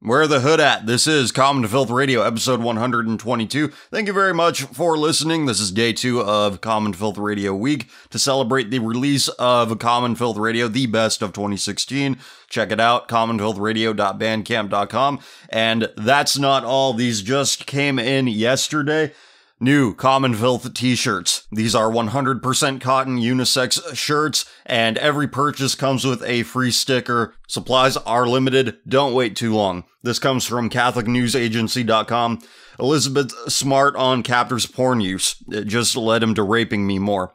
Where the hood at? This is Common to Filth Radio, episode 122. Thank you very much for listening. This is day 2 of Common to Filth Radio week to celebrate the release of Common Filth Radio, the best of 2016. Check it out, commonfilthradio.bandcamp.com. And that's not all. These just came in yesterday. New Common Filth t-shirts. These are 100% cotton unisex shirts, and every purchase comes with a free sticker. Supplies are limited. Don't wait too long. This comes from CatholicNewsAgency.com. Elizabeth Smart on captor's porn use. It just led him to raping me more.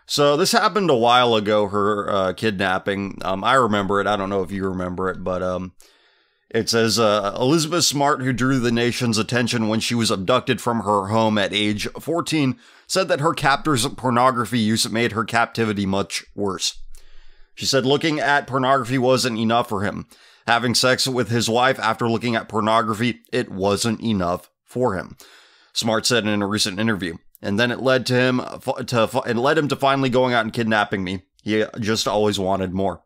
So this happened a while ago, her kidnapping. I remember it. I don't know if you remember it, but it says, Elizabeth Smart, who drew the nation's attention when she was abducted from her home at age 14, said that her captor's pornography use made her captivity much worse. She said looking at pornography wasn't enough for him. Having sex with his wife after looking at pornography, it wasn't enough for him, Smart said in a recent interview. And then it led him to finally going out and kidnapping me. He just always wanted more.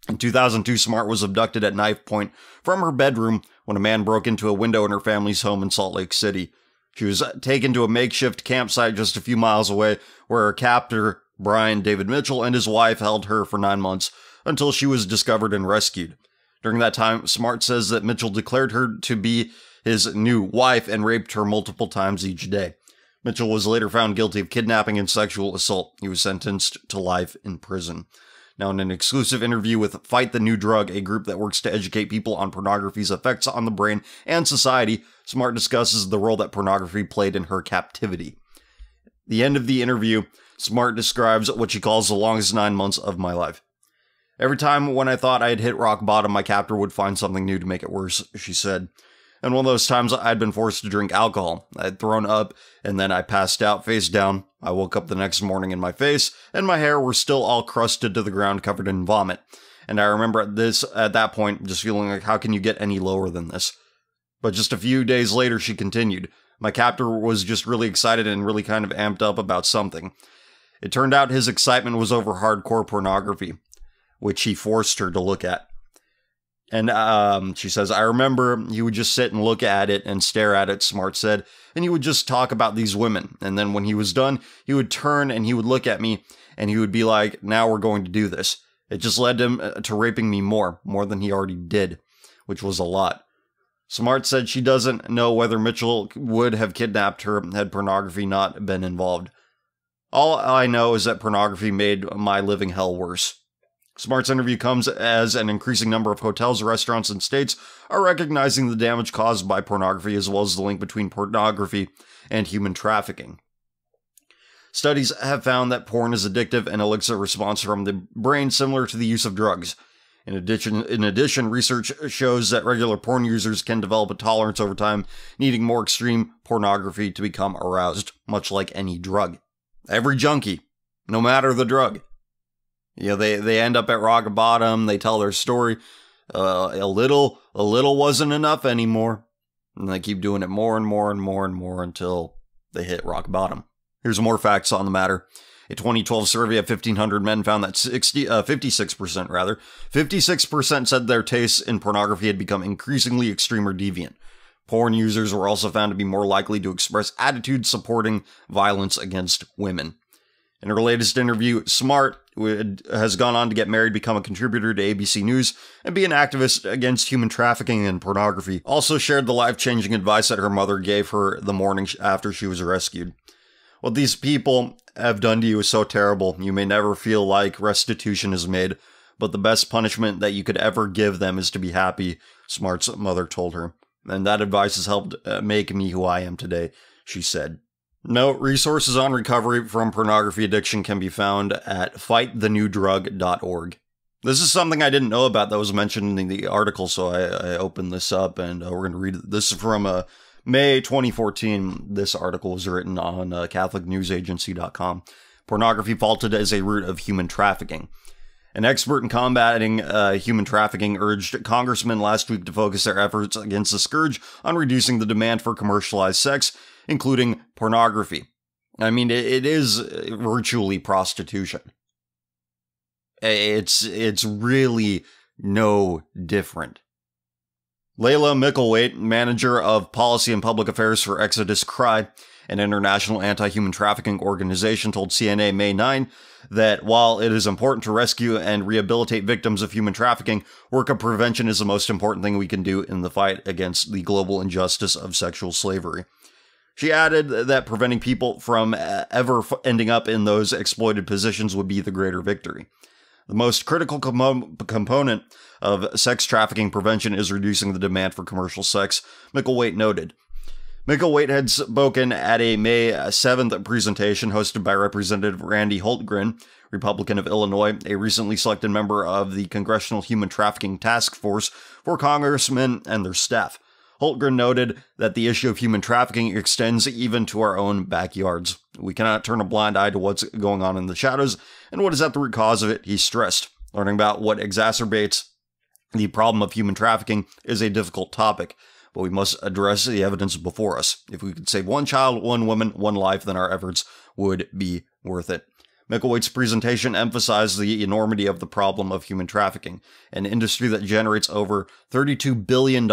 In 2002, Smart was abducted at knife point from her bedroom when a man broke into a window in her family's home in Salt Lake City. She was taken to a makeshift campsite just a few miles away where her captor, Brian David Mitchell, and his wife held her for 9 months until she was discovered and rescued. During that time, Smart says that Mitchell declared her to be his new wife and raped her multiple times each day. Mitchell was later found guilty of kidnapping and sexual assault. He was sentenced to life in prison. Now, in an exclusive interview with Fight the New Drug, a group that works to educate people on pornography's effects on the brain and society, Smart discusses the role that pornography played in her captivity. At the end of the interview, Smart describes what she calls the longest 9 months of my life. Every time when I thought I had hit rock bottom, my captor would find something new to make it worse, she said. And one of those times I'd been forced to drink alcohol. I'd thrown up, and then I passed out face down. I woke up the next morning and my face and my hair were still all crusted to the ground, covered in vomit. And I remember at that point, just feeling like, how can you get any lower than this? But just a few days later, she continued. My captor was just really excited and really kind of amped up about something. It turned out his excitement was over hardcore pornography, which he forced her to look at. And she says, I remember he would just sit and look at it and stare at it, Smart said, and he would just talk about these women. And then when he was done, he would turn and he would look at me and he would be like, now we're going to do this. It just led him to raping me more than he already did, which was a lot. Smart said she doesn't know whether Mitchell would have kidnapped her had pornography not been involved. All I know is that pornography made my living hell worse. Smart's interview comes as an increasing number of hotels, restaurants, and states are recognizing the damage caused by pornography as well as the link between pornography and human trafficking. Studies have found that porn is addictive and elicits a response from the brain similar to the use of drugs. In addition, research shows that regular porn users can develop a tolerance over time, needing more extreme pornography to become aroused, much like any drug. Every junkie, no matter the drug. You know, they end up at rock bottom, they tell their story, a little wasn't enough anymore, and they keep doing it more and more and more and more until they hit rock bottom. Here's more facts on the matter. A 2012 survey of 1,500 men found that 56% said their tastes in pornography had become increasingly extreme or deviant. Porn users were also found to be more likely to express attitudes supporting violence against women. In her latest interview, Smart has gone on to get married, become a contributor to ABC News, and be an activist against human trafficking and pornography. Also shared the life-changing advice that her mother gave her the morning after she was rescued. What these people have done to you is so terrible, you may never feel like restitution is made, but the best punishment that you could ever give them is to be happy, Smart's mother told her. And that advice has helped make me who I am today, she said. Note, resources on recovery from pornography addiction can be found at fightthenewdrug.org. This is something I didn't know about that was mentioned in the article, so I opened this up and we're going to read it. This is from May 2014. This article was written on CatholicNewsAgency.com. Pornography faulted as a root of human trafficking. An expert in combating human trafficking urged congressmen last week to focus their efforts against the scourge on reducing the demand for commercialized sex, including pornography. I mean, it is virtually prostitution. It's really no different. Layla Micklethwaite, manager of policy and public affairs for Exodus Cry, an international anti-human trafficking organization, told CNA May 9 that while it is important to rescue and rehabilitate victims of human trafficking, work of prevention is the most important thing we can do in the fight against the global injustice of sexual slavery. She added that preventing people from ever ending up in those exploited positions would be the greater victory. The most critical component of sex trafficking prevention is reducing the demand for commercial sex, Micklethwaite noted. Micklethwaite had spoken at a May 7th presentation hosted by Representative Randy Hultgren, Republican of Illinois, a recently selected member of the Congressional Human Trafficking Task Force for congressmen and their staff. Hultgren noted that the issue of human trafficking extends even to our own backyards. We cannot turn a blind eye to what's going on in the shadows and what is at the root cause of it, he stressed. Learning about what exacerbates the problem of human trafficking is a difficult topic, but we must address the evidence before us. If we could save one child, one woman, one life, then our efforts would be worth it. Micklethwaite's presentation emphasized the enormity of the problem of human trafficking, an industry that generates over $32 billion,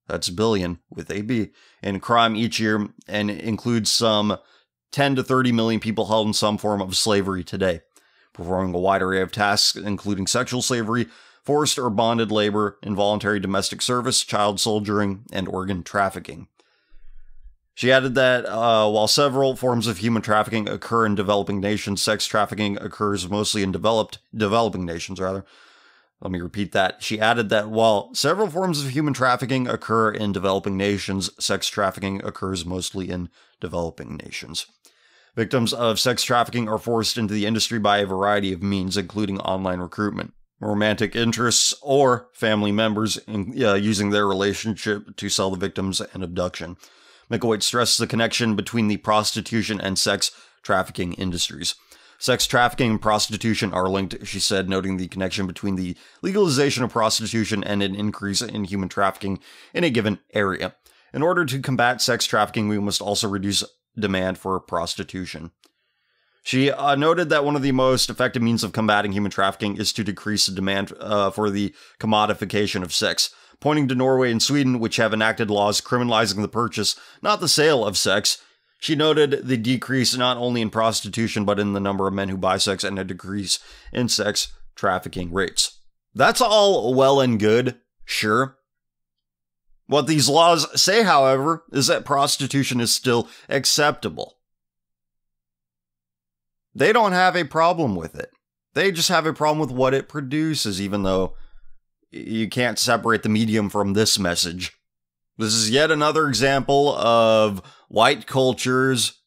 that's billion with a B, in crime each year, and includes some 10 to 30 million people held in some form of slavery today, performing a wide array of tasks including sexual slavery, forced or bonded labor, involuntary domestic service, child soldiering, and organ trafficking. She added that while several forms of human trafficking occur in developing nations, sex trafficking occurs mostly in developing nations. Let me repeat that. She added that while several forms of human trafficking occur in developing nations, sex trafficking occurs mostly in developing nations. Victims of sex trafficking are forced into the industry by a variety of means, including online recruitment, romantic interests, or family members using their relationship to sell the victims and abduction. Micklethwaite stressed the connection between the prostitution and sex trafficking industries. Sex trafficking and prostitution are linked, she said, noting the connection between the legalization of prostitution and an increase in human trafficking in a given area. In order to combat sex trafficking, we must also reduce demand for prostitution. She noted that one of the most effective means of combating human trafficking is to decrease the demand for the commodification of sex, pointing to Norway and Sweden, which have enacted laws criminalizing the purchase, not the sale of sex. She noted the decrease not only in prostitution, but in the number of men who buy sex and a decrease in sex trafficking rates. That's all well and good, sure. What these laws say, however, is that prostitution is still acceptable. They don't have a problem with it. They just have a problem with what it produces, even though you can't separate the medium from this message. This is yet another example of white cultures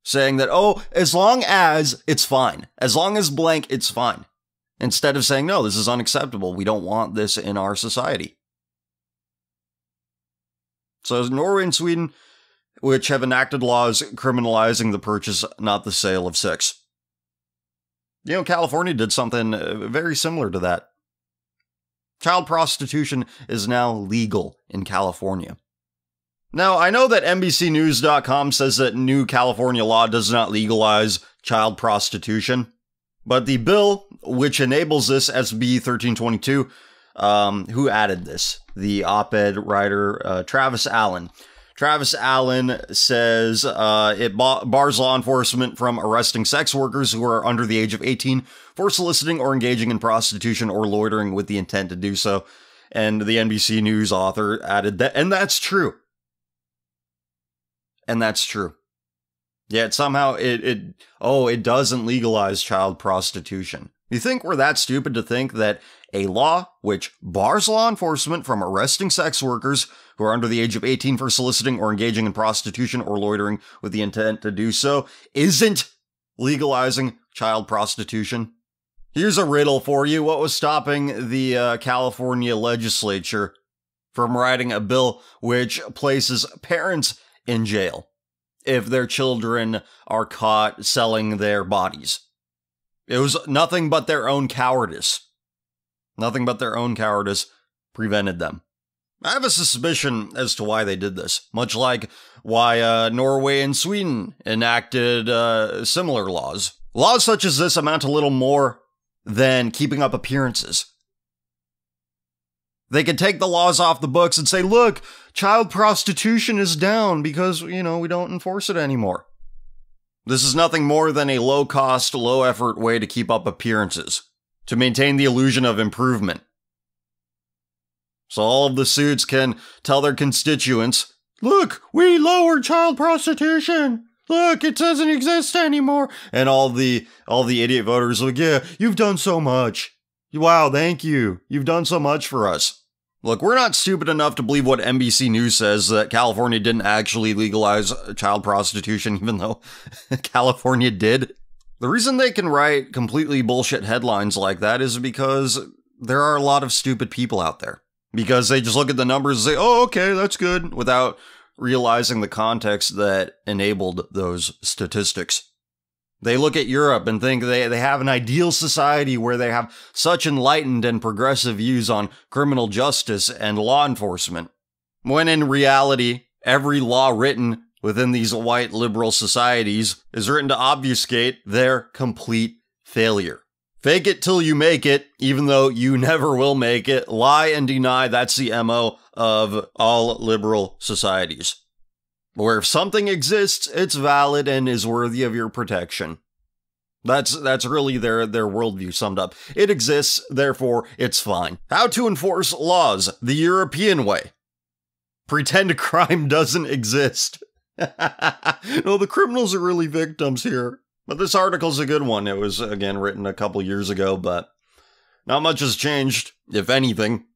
saying that, oh, as long as it's fine. As long as blank, it's fine. Instead of saying, no, this is unacceptable. We don't want this in our society. So Norway and Sweden, which have enacted laws criminalizing the purchase, not the sale of sex. You know, California did something very similar to that. Child prostitution is now legal in California. Now, I know that NBCNews.com says that new California law does not legalize child prostitution, but the bill which enables this, SB 1322, who added this? The op-ed writer, Travis Allen. Travis Allen says it bars law enforcement from arresting sex workers who are under the age of 18 for soliciting or engaging in prostitution or loitering with the intent to do so. And the NBC News author added that, and that's true. And that's true. Yet somehow it doesn't legalize child prostitution. You think we're that stupid to think that a law which bars law enforcement from arresting sex workers who are under the age of 18 for soliciting or engaging in prostitution or loitering with the intent to do so isn't legalizing child prostitution? Here's a riddle for you. What was stopping the California legislature from writing a bill which places parents in jail if their children are caught selling their bodies? It was nothing but their own cowardice. Nothing but their own cowardice prevented them. I have a suspicion as to why they did this, much like why Norway and Sweden enacted similar laws. Laws such as this amount to little more than keeping up appearances. They could take the laws off the books and say, look, child prostitution is down because, we don't enforce it anymore. This is nothing more than a low-cost, low-effort way to keep up appearances, to maintain the illusion of improvement. So all of the suits can tell their constituents, look, we lowered child prostitution. Look, it doesn't exist anymore. And all the idiot voters are like, yeah, you've done so much. Wow, thank you. You've done so much for us. Look, we're not stupid enough to believe what NBC News says, that California didn't actually legalize child prostitution, even though California did. The reason they can write completely bullshit headlines like that is because there are a lot of stupid people out there. Because they just look at the numbers and say, oh, okay, that's good, without realizing the context that enabled those statistics. They look at Europe and think they have an ideal society where they have such enlightened and progressive views on criminal justice and law enforcement, when in reality, every law written within these white liberal societies is written to obfuscate their complete failure. Fake it till you make it, even though you never will make it. Lie and deny, that's the MO of all liberal societies. Where if something exists, it's valid and is worthy of your protection. That's really their worldview summed up. It exists, therefore it's fine. How to enforce laws the European way. Pretend crime doesn't exist. No, the criminals are really victims here. But this article's a good one. It was, again, written a couple years ago, but not much has changed, if anything.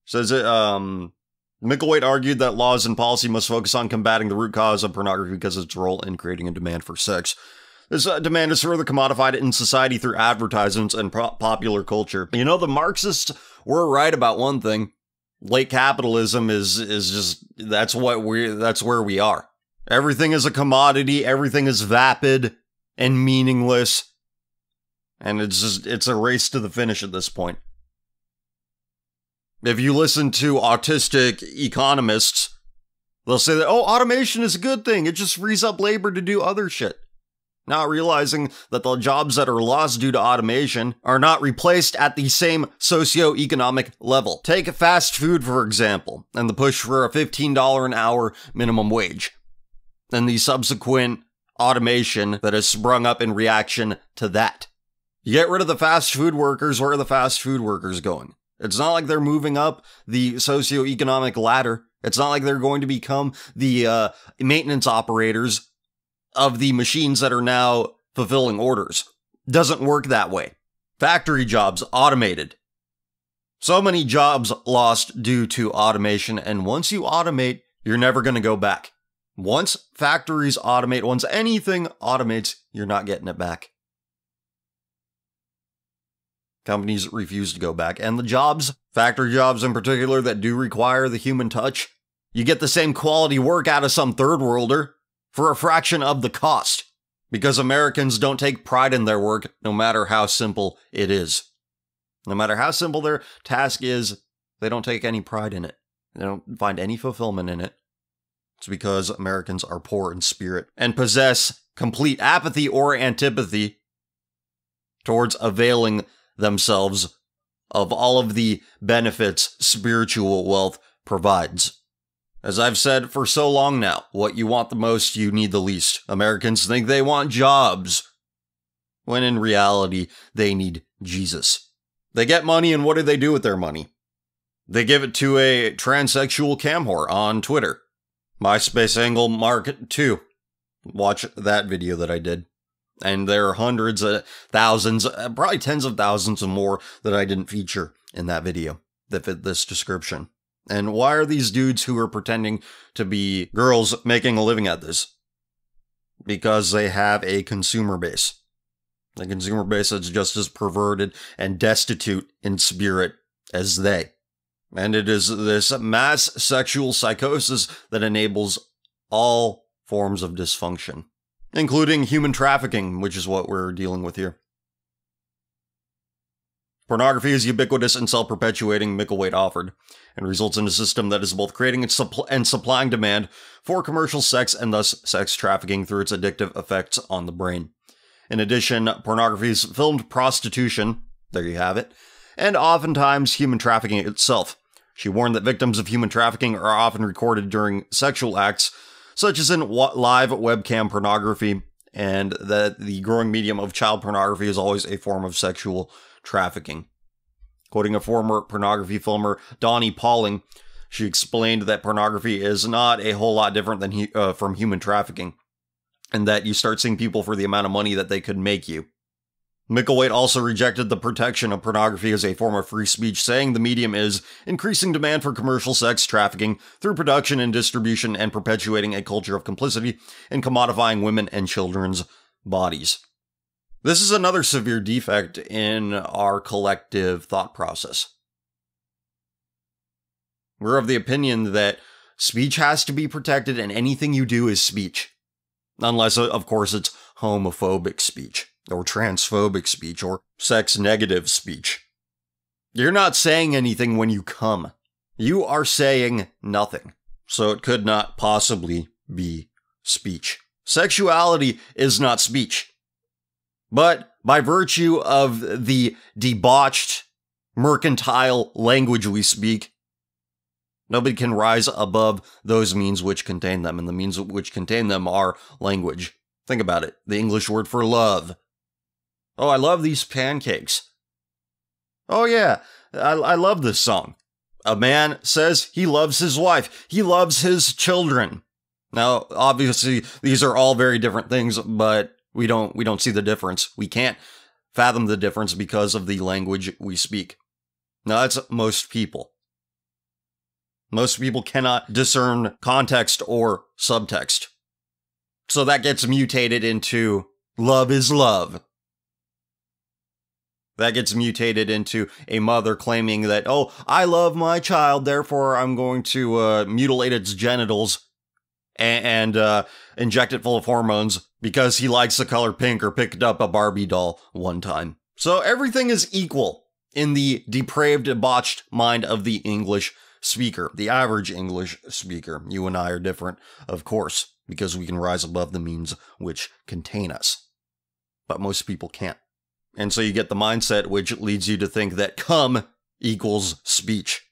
Says it, Micklethwait argued that laws and policy must focus on combating the root cause of pornography because of its role in creating a demand for sex. This demand is further commodified in society through advertisements and popular culture. The Marxists were right about one thing. Late capitalism is just, that's where we are. Everything is a commodity, everything is vapid and meaningless. And it's a race to the finish at this point. If you listen to autistic economists, they'll say that, oh, automation is a good thing. It just frees up labor to do other shit. Not realizing that the jobs that are lost due to automation are not replaced at the same socioeconomic level. Take fast food, for example, and the push for a $15 an hour minimum wage, and the subsequent automation that has sprung up in reaction to that. You get rid of the fast food workers, where are the fast food workers going? It's not like they're moving up the socioeconomic ladder. It's not like they're going to become the maintenance operators of the machines that are now fulfilling orders. Doesn't work that way. Factory jobs automated. So many jobs lost due to automation, and once you automate, you're never going to go back. Once factories automate, once anything automates, you're not getting it back. Companies refuse to go back. And the jobs, factory jobs in particular, that do require the human touch, you get the same quality work out of some third worlder for a fraction of the cost. Because Americans don't take pride in their work, no matter how simple it is. No matter how simple their task is, they don't take any pride in it. They don't find any fulfillment in it. It's because Americans are poor in spirit and possess complete apathy or antipathy towards availing themselves of all of the benefits spiritual wealth provides. As I've said for so long now, what you want the most, you need the least. Americans think they want jobs, when in reality, they need Jesus. They get money, and what do they do with their money? They give it to a transsexual cam whore on Twitter. MySpace Angle Mark II. Watch that video that I did. And there are hundreds of thousands, probably tens of thousands and more that I didn't feature in that video that fit this description. And why are these dudes who are pretending to be girls making a living at this? Because they have a consumer base. A consumer base that's just as perverted and destitute in spirit as they. And it is this mass sexual psychosis that enables all forms of dysfunction, including human trafficking, which is what we're dealing with here. Pornography is ubiquitous and self-perpetuating, Micklethwait offered, and results in a system that is both creating and supplying demand for commercial sex and thus sex trafficking through its addictive effects on the brain. In addition, pornography's filmed prostitution, there you have it, and oftentimes human trafficking itself. She warned that victims of human trafficking are often recorded during sexual acts, such as in live webcam pornography, and that the growing medium of child pornography is always a form of sexual trafficking. Quoting a former pornography filmer, Donnie Pauling, she explained that pornography is not a whole lot different than from human trafficking, and that you start seeing people for the amount of money that they could make you. Micklethwait also rejected the protection of pornography as a form of free speech, saying the medium is increasing demand for commercial sex trafficking through production and distribution and perpetuating a culture of complicity in commodifying women and children's bodies. This is another severe defect in our collective thought process. We're of the opinion that speech has to be protected and anything you do is speech. Unless, of course, it's homophobic speech, or transphobic speech, or sex-negative speech. You're not saying anything when you come. You are saying nothing. So it could not possibly be speech. Sexuality is not speech. But by virtue of the debauched, mercantile language we speak, nobody can rise above those means which contain them, and the means which contain them are language. Think about it. The English word for love. Oh, I love these pancakes. Oh yeah, I love this song. A man says he loves his wife. He loves his children. Now, obviously, these are all very different things, but we don't see the difference. We can't fathom the difference because of the language we speak. Now, that's most people. Most people cannot discern context or subtext. So that gets mutated into love is love. That gets mutated into a mother claiming that, oh, I love my child, therefore I'm going to mutilate its genitals and inject it full of hormones because he likes the color pink or picked up a Barbie doll one time. So everything is equal in the depraved, debauched mind of the English speaker, the average English speaker. You and I are different, of course, because we can rise above the means which contain us. But most people can't. And so you get the mindset which leads you to think that come equals speech.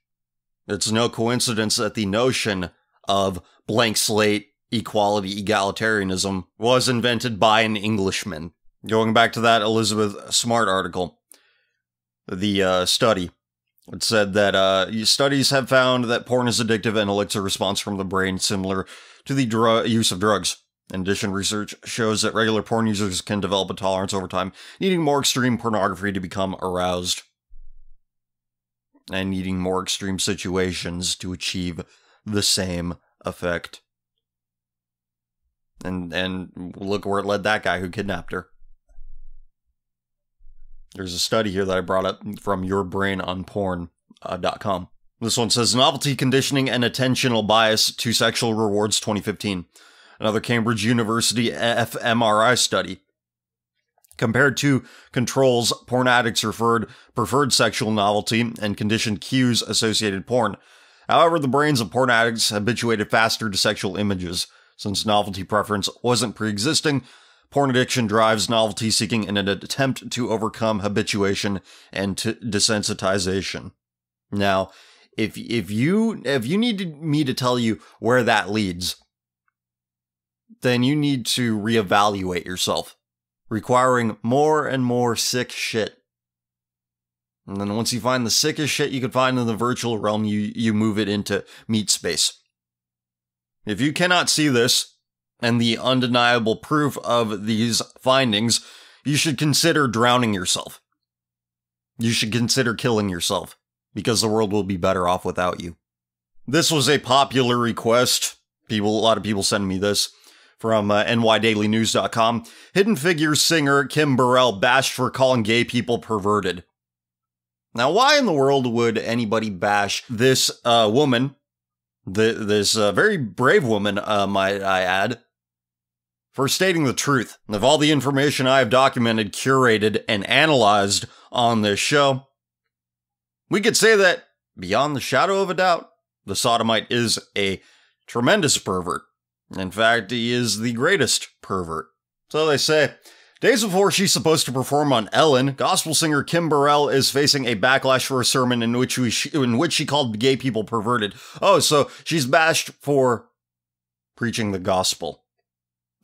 It's no coincidence that the notion of blank slate, equality, egalitarianism was invented by an Englishman. Going back to that Elizabeth Smart article, the study, it said that studies have found that porn is addictive and elicits a response from the brain similar to the use of drugs. In addition, research shows that regular porn users can develop a tolerance over time, needing more extreme pornography to become aroused, and needing more extreme situations to achieve the same effect. And look where it led that guy who kidnapped her. There's a study here that I brought up from yourbrainonporn.com. This one says, Novelty Conditioning and Attentional Bias to Sexual Rewards 2015. Another Cambridge University fMRI study. Compared to controls, porn addicts preferred sexual novelty and conditioned cues associated porn. However, the brains of porn addicts habituated faster to sexual images. Since novelty preference wasn't pre-existing, porn addiction drives novelty seeking in an attempt to overcome habituation and desensitization. Now, if you need me to tell you where that leads, then you need to reevaluate yourself, requiring more and more sick shit. And then once you find the sickest shit you can find in the virtual realm, you move it into meat space. If you cannot see this, and the undeniable proof of these findings, you should consider drowning yourself. You should consider killing yourself, because the world will be better off without you. This was a popular request. A lot of people send me this. From nydailynews.com. Hidden Figures singer Kim Burrell bashed for calling gay people perverted. Now, why in the world would anybody bash this woman, this very brave woman, might I add, for stating the truth? Of all the information I have documented, curated, and analyzed on this show, we could say that, beyond the shadow of a doubt, the sodomite is a tremendous pervert. In fact, he is the greatest pervert. So they say, Days before she's supposed to perform on Ellen, gospel singer Kim Burrell is facing a backlash for a sermon in which she called gay people perverted. Oh, so she's bashed for preaching the gospel.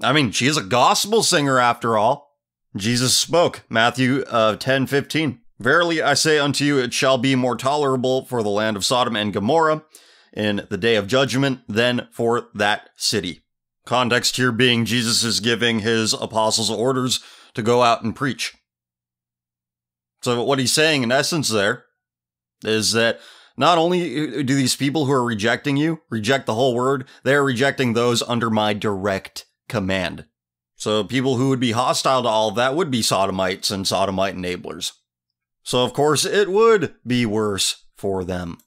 I mean, she is a gospel singer after all. Jesus spoke, Matthew 10:15. Verily I say unto you, it shall be more tolerable for the land of Sodom and Gomorrah in the day of judgment than for that city. Context here being Jesus is giving his apostles orders to go out and preach. So what he's saying in essence there is that not only do these people who are rejecting you reject the whole word, they're rejecting those under my direct command. So people who would be hostile to all of that would be sodomites and sodomite enablers. So of course it would be worse for them.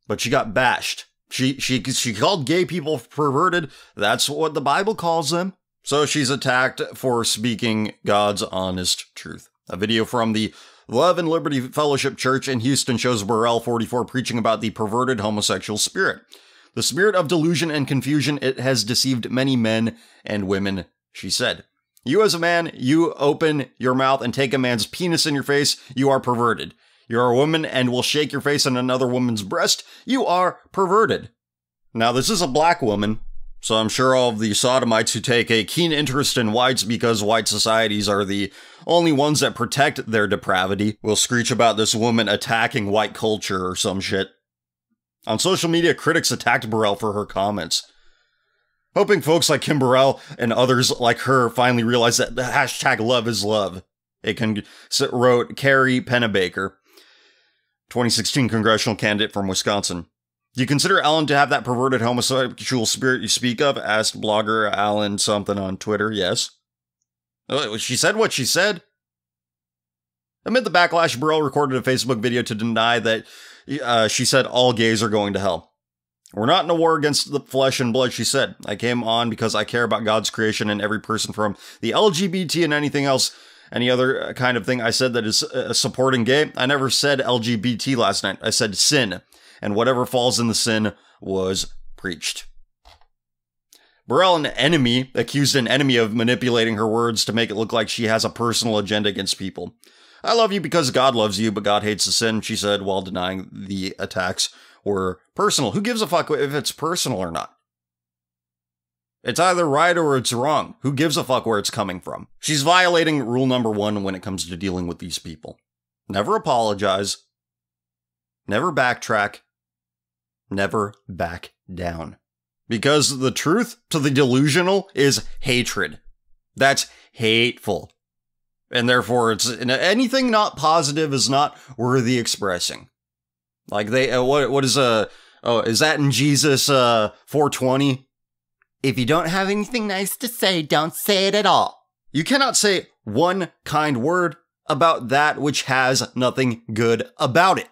But she got bashed. She called gay people perverted. That's what the Bible calls them. So she's attacked for speaking God's honest truth. A video from the Love and Liberty Fellowship Church in Houston shows Burrell, 44, preaching about the perverted homosexual spirit. The spirit of delusion and confusion, it has deceived many men and women, she said. You as a man, you open your mouth and take a man's penis in your face, you are perverted. You're a woman and will shake your face on another woman's breast, you are perverted. Now, this is a black woman, so I'm sure all of the sodomites who take a keen interest in whites because white societies are the only ones that protect their depravity will screech about this woman attacking white culture or some shit. On social media, critics attacked Burrell for her comments, hoping folks like Kim Burrell and others like her finally realize that the hashtag love is love. It wrote Carrie Pennebaker, 2016 congressional candidate from Wisconsin. Do you consider Ellen to have that perverted homosexual spirit you speak of? Asked blogger Alan something on Twitter. Yes. She said what she said. Amid the backlash, Burrell recorded a Facebook video to deny that she said all gays are going to hell. We're not in a war against the flesh and blood, she said. I came on because I care about God's creation and every person from the LGBT and anything else. Any other kind of thing I said that is supporting gay? I never said LGBT last night. I said sin. And whatever falls in the sin was preached. Burrell, an enemy, accused an enemy of manipulating her words to make it look like she has a personal agenda against people. I love you because God loves you, but God hates the sin, she said, while denying the attacks were personal. Who gives a fuck if it's personal or not? It's either right or it's wrong. Who gives a fuck where it's coming from? She's violating rule number 1 when it comes to dealing with these people. Never apologize. Never backtrack. Never back down. Because the truth to the delusional is hatred. That's hateful. And therefore, it's anything not positive is not worthy expressing. Like what is is that in Jesus 4:20? If you don't have anything nice to say, don't say it at all. You cannot say one kind word about that which has nothing good about it.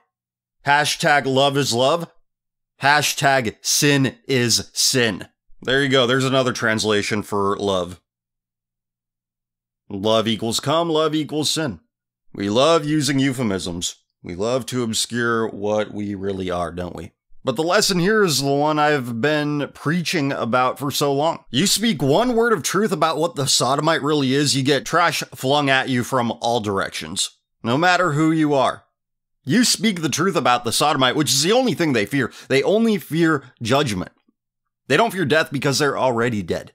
Hashtag love is love. Hashtag sin is sin. There you go. There's another translation for love. Love equals come, love equals sin. We love using euphemisms. We love to obscure what we really are, don't we? But the lesson here is the one I've been preaching about for so long. You speak one word of truth about what the sodomite really is, you get trash flung at you from all directions. No matter who you are. You speak the truth about the sodomite, which is the only thing they fear. They only fear judgment. They don't fear death because they're already dead.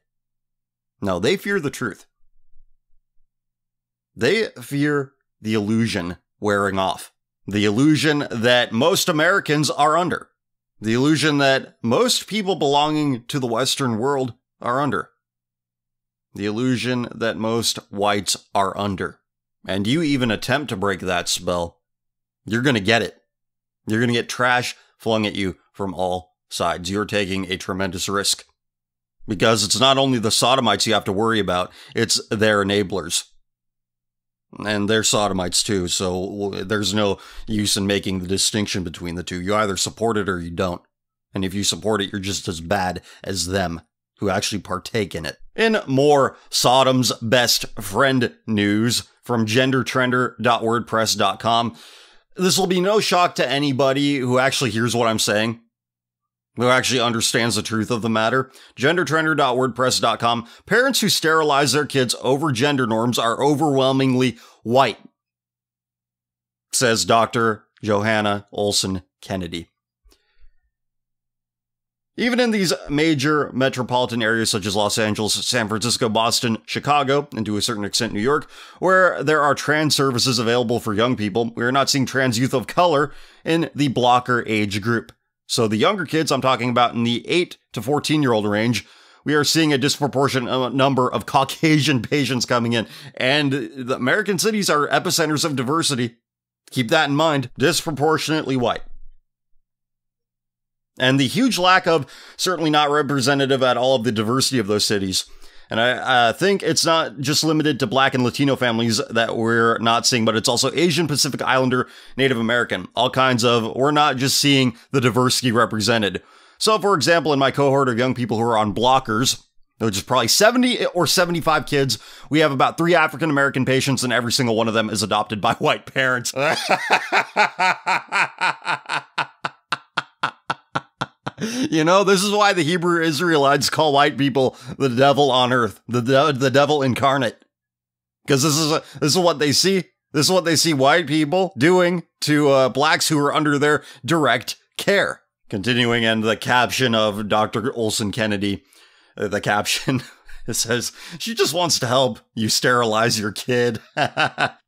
No, they fear the truth. They fear the illusion wearing off. The illusion that most Americans are under. The illusion that most people belonging to the Western world are under. The illusion that most whites are under. And you even attempt to break that spell, you're going to get it. You're going to get trash flung at you from all sides. You're taking a tremendous risk. Because it's not only the sodomites you have to worry about, it's their enablers. And they're sodomites too, so there's no use in making the distinction between the two. You either support it or you don't. And if you support it, you're just as bad as them who actually partake in it. In more Sodom's best friend news from gendertrender.wordpress.com, this will be no shock to anybody who actually hears what I'm saying. who actually understands the truth of the matter. Gendertrender.wordpress.com. Parents who sterilize their kids over gender norms are overwhelmingly white, says Dr. Johanna Olson Kennedy. Even in these major metropolitan areas such as Los Angeles, San Francisco, Boston, Chicago, and to a certain extent New York, where there are trans services available for young people, we are not seeing trans youth of color in the blocker age group. So the younger kids, I'm talking about in the 8 to 14-year-old range, we are seeing a disproportionate number of Caucasian patients coming in. And the American cities are epicenters of diversity. Keep that in mind. Disproportionately white. And the huge lack of, certainly not representative at all of the diversity of those cities. And I think it's not just limited to Black and Latino families that we're not seeing, but it's also Asian, Pacific Islander, Native American. All kinds of, we're not just seeing the diversity represented. So, for example, in my cohort of young people who are on blockers, which is probably 70 or 75 kids, we have about 3 African American patients, and every single one of them is adopted by white parents. You know, this is why the Hebrew Israelites call white people the devil on earth, the devil incarnate. Because this is what they see. This is what they see white people doing to blacks who are under their direct care. Continuing in the caption of Dr. Olson Kennedy, the caption it says, she just wants to help you sterilize your kid.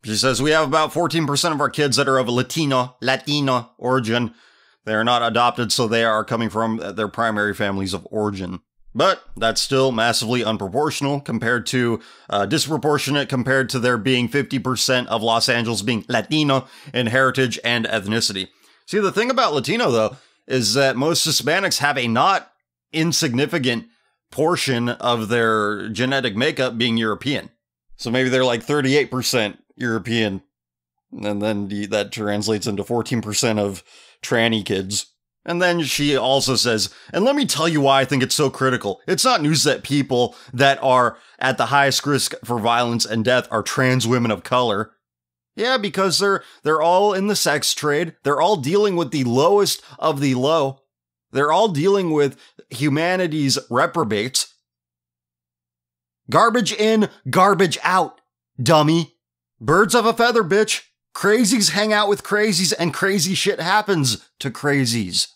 She says, we have about 14% of our kids that are of Latino origin. They are not adopted, so they are coming from their primary families of origin. But that's still massively unproportional compared to, disproportionate compared to there being 50% of Los Angeles being Latino in heritage and ethnicity. See, the thing about Latino, though, is that most Hispanics have a not insignificant portion of their genetic makeup being European. So maybe they're like 38% European, and then that translates into 14% of tranny kids. And then she also says, and let me tell you why I think it's so critical. It's not news that people that are at the highest risk for violence and death are trans women of color. Yeah, because they're all in the sex trade. They're all dealing with the lowest of the low. They're all dealing with humanity's reprobates. Garbage in, garbage out, dummy. Birds of a feather, bitch. Crazies hang out with crazies, and crazy shit happens to crazies.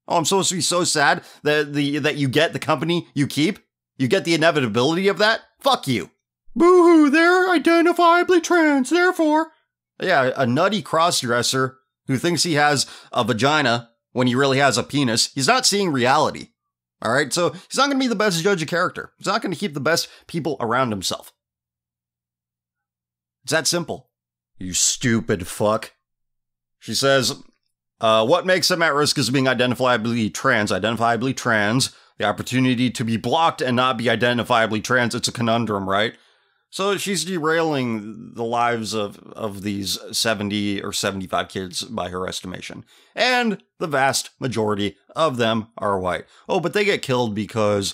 Oh, I'm supposed to be so sad that you get the company you keep? You get the inevitability of that? Fuck you. Boo-hoo, they're identifiably trans, therefore. Yeah, a nutty crossdresser who thinks he has a vagina when he really has a penis. He's not seeing reality. All right, so he's not going to be the best judge of character. He's not going to keep the best people around himself. It's that simple. You stupid fuck. She says, what makes them at risk is being identifiably trans. The opportunity to be blocked and not be identifiably trans. It's a conundrum, right? So she's derailing the lives of these 70 or 75 kids by her estimation. And the vast majority of them are white. Oh, but they get killed because,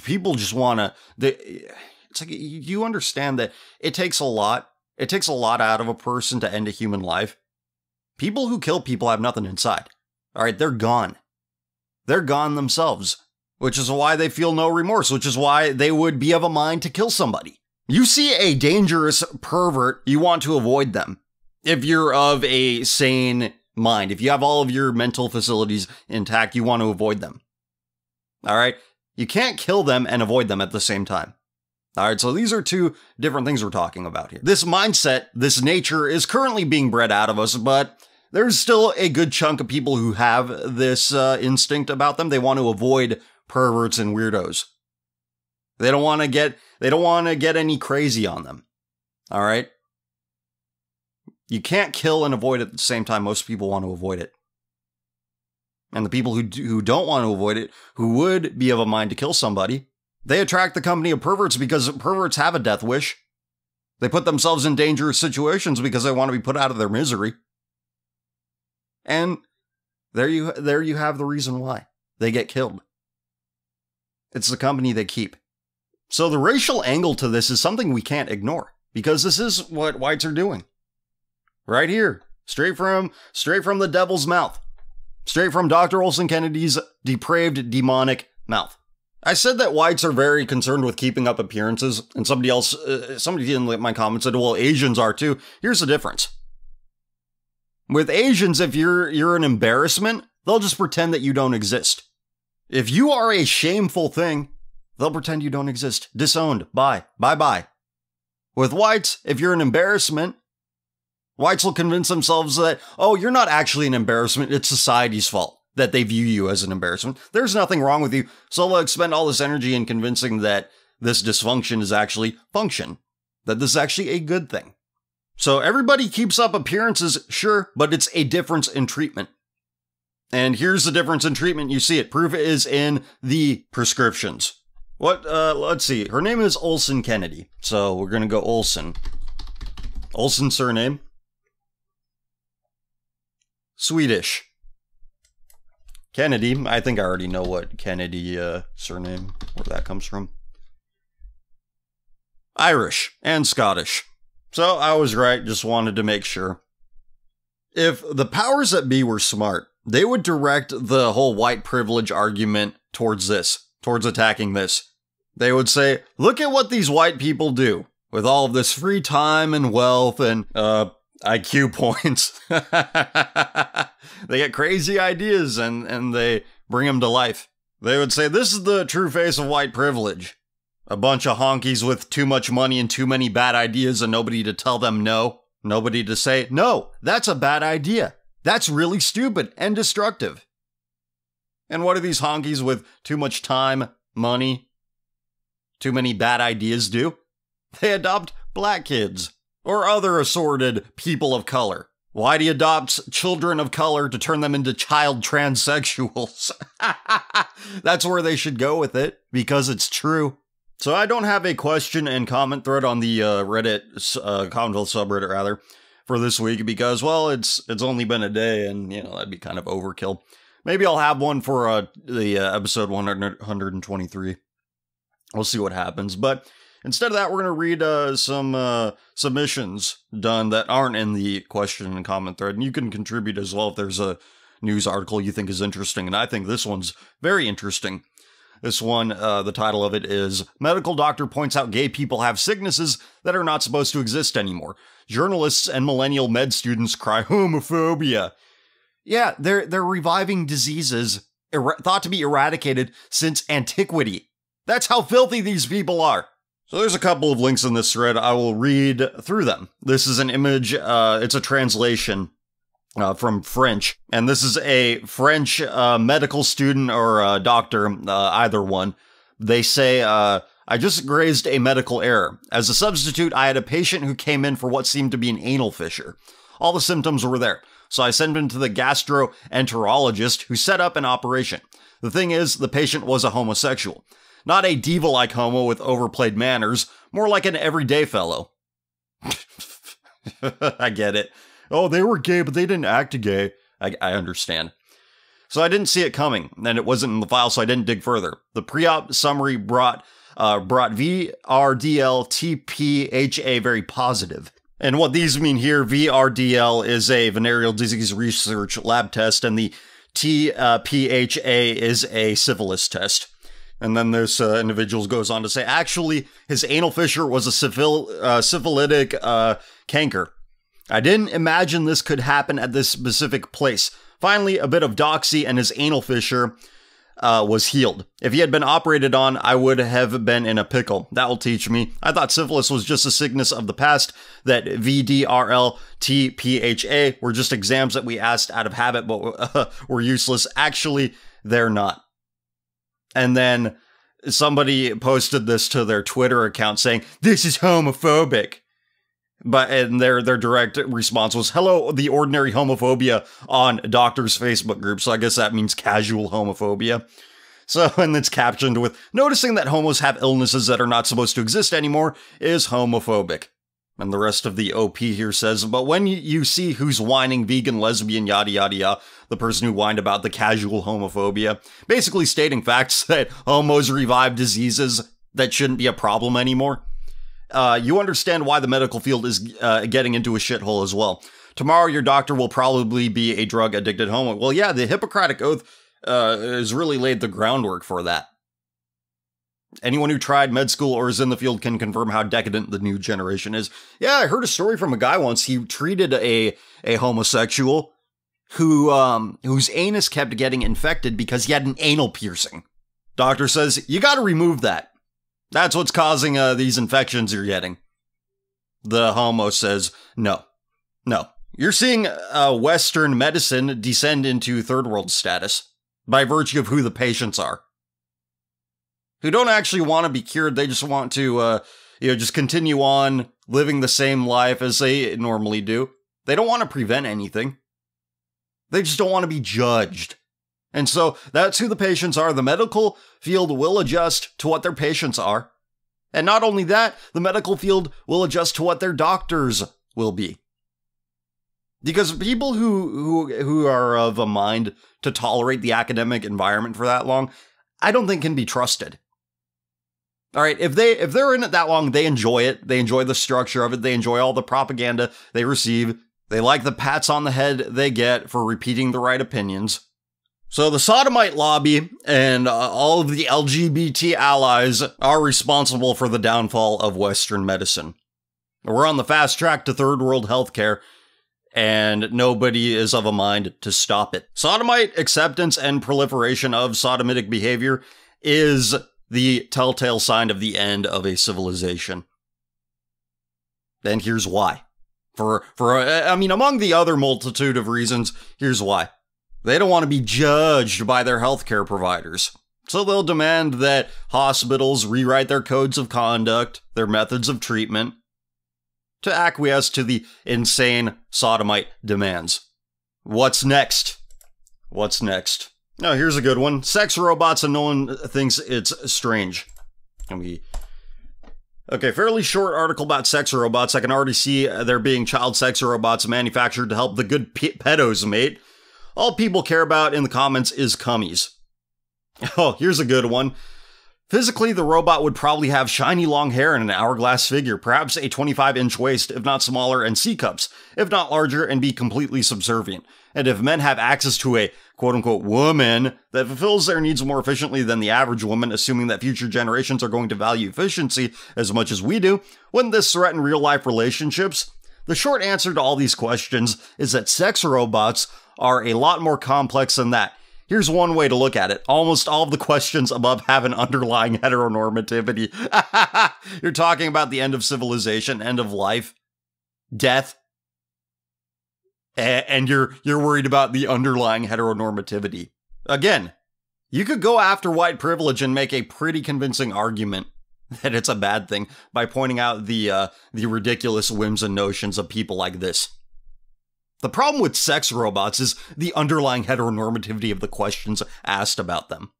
people just want to... It's like, you understand that it takes a lot. It takes a lot out of a person to end a human life. People who kill people have nothing inside. All right, they're gone. They're gone themselves, which is why they feel no remorse, which is why they would be of a mind to kill somebody. You see a dangerous pervert, you want to avoid them. If you're of a sane mind, if you have all of your mental facilities intact, you want to avoid them. All right? You can't kill them and avoid them at the same time. All right, so these are 2 different things we're talking about here. This mindset, this nature is currently being bred out of us, but there's still a good chunk of people who have this instinct about them. They want to avoid perverts and weirdos. They don't want to get any crazy on them. All right? You can't kill and avoid it at the same time. Most people want to avoid it. And the people who don't want to avoid it, who would be of a mind to kill somebody, they attract the company of perverts because perverts have a death wish. They put themselves in dangerous situations because they want to be put out of their misery. And there you have the reason why they get killed. It's the company they keep. So the racial angle to this is something we can't ignore, because this is what whites are doing. Right here, straight from the devil's mouth. Straight from Dr. Olson Kennedy's depraved, demonic mouth. I said that whites are very concerned with keeping up appearances, and somebody in my comments said, well, Asians are too. Here's the difference. With Asians, if you're an embarrassment, they'll just pretend that you don't exist. If you are a shameful thing, they'll pretend you don't exist. Disowned. Bye. Bye-bye. With whites, if you're an embarrassment, whites will convince themselves that, oh, you're not actually an embarrassment, it's society's fault that they view you as an embarrassment. There's nothing wrong with you, so they'll expend all this energy in convincing that this dysfunction is actually function, that this is actually a good thing. So everybody keeps up appearances, sure, but it's a difference in treatment. And here's the difference in treatment. You see it. Proof is in the prescriptions. Let's see. Her name is Olson Kennedy, so we're going to go Olson. Olson surname. Swedish. Kennedy, I think I already know what Kennedy surname, where that comes from. Irish and Scottish. So I was right, just wanted to make sure. If the powers that be were smart, they would direct the whole white privilege argument towards this, towards attacking this. They would say, look at what these white people do with all of this free time and wealth and, IQ points. They get crazy ideas and they bring them to life. They would say, this is the true face of white privilege. A bunch of honkies with too much money and too many bad ideas and nobody to tell them no. Nobody to say, no, that's a bad idea. That's really stupid and destructive. And what do these honkies with too much time, money, too many bad ideas do? They adopt black kids. Or other assorted people of color. Whitey adopts children of color to turn them into child transsexuals. That's where they should go with it, because it's true. So I don't have a question and comment thread on the Reddit, Commonwealth subreddit rather, for this week, because, well, it's only been a day, and, you know, that'd be kind of overkill. Maybe I'll have one for the episode 123. We'll see what happens, but instead of that, we're going to read some submissions done that aren't in the question and comment thread. And you can contribute as well if there's a news article you think is interesting. And I think this one's very interesting. This one, the title of it is, Medical Doctor Points Out Gay People Have Sicknesses That Are Not Supposed to Exist Anymore. Journalists and millennial med students cry homophobia. Yeah, they're reviving diseases thought to be eradicated since antiquity. That's how filthy these people are. So there's a couple of links in this thread. I will read through them. This is an image, it's a translation from French. And this is a French medical student or doctor, either one. They say, I just grazed a medical error. As a substitute, I had a patient who came in for what seemed to be an anal fissure. All the symptoms were there. So I sent him to the gastroenterologist who set up an operation. The thing is, the patient was a homosexual. Not a diva-like homo with overplayed manners, more like an everyday fellow. I get it. Oh, they were gay, but they didn't act gay. I understand. So I didn't see it coming, and it wasn't in the file, so I didn't dig further. The pre-op summary brought VRDL TPHA very positive. And what these mean here, VRDL is a venereal disease research lab test, and the TPHA is a syphilis test. And then this individual goes on to say, actually, his anal fissure was a syphilitic canker. I didn't imagine this could happen at this specific place. Finally, a bit of doxy and his anal fissure was healed. If he had been operated on, I would have been in a pickle. That will teach me. I thought syphilis was just a sickness of the past, that VDRL, TPHA were just exams that we asked out of habit but were useless. Actually, they're not. And then somebody posted this to their Twitter account saying, this is homophobic. And their direct response was, hello, the ordinary homophobia on doctor's Facebook group. So I guess that means casual homophobia. So, and it's captioned with, noticing that homos have illnesses that are not supposed to exist anymore is homophobic. And the rest of the OP here says, but when you see who's whining vegan, lesbian, yada, yada, yada, the person who whined about the casual homophobia, basically stating facts that homos revive diseases that shouldn't be a problem anymore. You understand why the medical field is getting into a shithole as well. tomorrow your doctor will probably be a drug-addicted homo. Well, yeah, the Hippocratic Oath has really laid the groundwork for that. Anyone who tried med school or is in the field can confirm how decadent the new generation is. Yeah, I heard a story from a guy once. He treated a homosexual whose anus kept getting infected because he had an anal piercing. Doctor says, you gotta remove that. That's what's causing these infections you're getting. The homo says, no. You're seeing Western medicine descend into third world status by virtue of who the patients are. Who don't actually want to be cured, they just want to, just continue on living the same life as they normally do. They don't want to prevent anything. They just don't want to be judged. And so that's who the patients are. The medical field will adjust to what their patients are. And not only that, the medical field will adjust to what their doctors will be. Because people who are of a mind to tolerate the academic environment for that long, I don't think can be trusted. All right, if they're in it that long, they enjoy it. They enjoy the structure of it. They enjoy all the propaganda they receive. They like the pats on the head they get for repeating the right opinions. So the sodomite lobby and all of the LGBT allies are responsible for the downfall of Western medicine. We're on the fast track to third world healthcare, and nobody is of a mind to stop it. Sodomite acceptance and proliferation of sodomitic behavior is the telltale sign of the end of a civilization. And here's why. Among the other multitude of reasons, here's why. They don't want to be judged by their healthcare providers. So they'll demand that hospitals rewrite their codes of conduct, their methods of treatment, to acquiesce to the insane sodomite demands. What's next? Now, here's a good one. Sex robots, and no one thinks it's strange. Okay, fairly short article about sex robots. I can already see there being child sex robots manufactured to help the good pedos mate. All people care about in the comments is cummies. Oh, here's a good one. Physically, the robot would probably have shiny long hair and an hourglass figure, perhaps a 25-inch waist, if not smaller, and C-cups, if not larger, and be completely subservient. And if men have access to a quote-unquote woman that fulfills their needs more efficiently than the average woman, assuming that future generations are going to value efficiency as much as we do, wouldn't this threaten real-life relationships? The short answer to all these questions is that sex robots are a lot more complex than that. Here's one way to look at it. Almost all of the questions above have an underlying heteronormativity. You're talking about the end of civilization, end of life, death, and you're worried about the underlying heteronormativity. Again, you could go after white privilege and make a pretty convincing argument that it's a bad thing by pointing out the ridiculous whims and notions of people like this. The problem with sex robots is the underlying heteronormativity of the questions asked about them.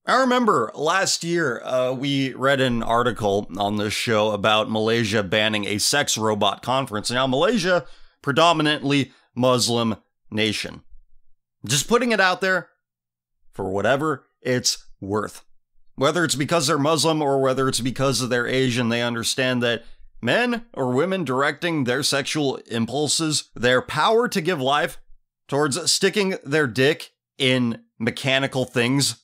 I remember last year we read an article on this show about Malaysia banning a sex robot conference. Now, Malaysia, predominantly Muslim nation. Just putting it out there for whatever it's worth. Whether it's because they're Muslim or whether it's because they're Asian, they understand that men or women directing their sexual impulses, their power to give life towards sticking their dick in mechanical things,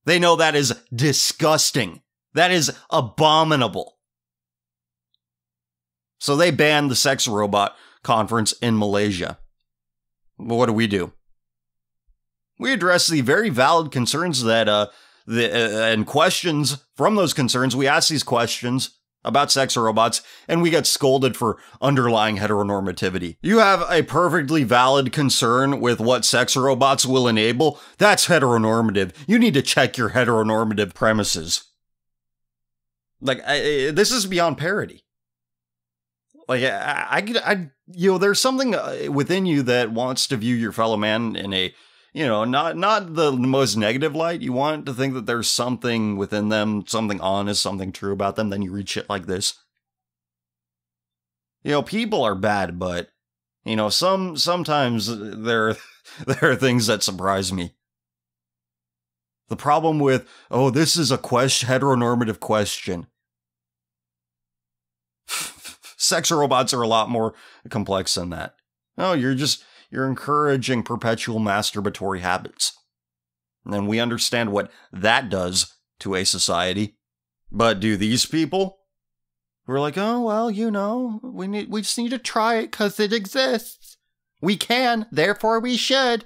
they know that is disgusting. That is abominable. So they banned the sex robot conference in Malaysia. But what do? We address the very valid concerns that, and questions from those concerns. We ask these questions about sex robots, and we get scolded for underlying heteronormativity. You have a perfectly valid concern with what sex robots will enable. That's heteronormative. You need to check your heteronormative premises. This is beyond parody. There's something within you that wants to view your fellow man in a, not the most negative light. You want to think that there's something within them, something honest, something true about them. Then you read shit like this. People are bad, but, sometimes there are things that surprise me. The problem with, this is a heteronormative question. Sex robots are a lot more complex than that. No, you're encouraging perpetual masturbatory habits. And we understand what that does to a society. But do these people? We're like, oh, well, we just need to try it because it exists. We can, therefore we should.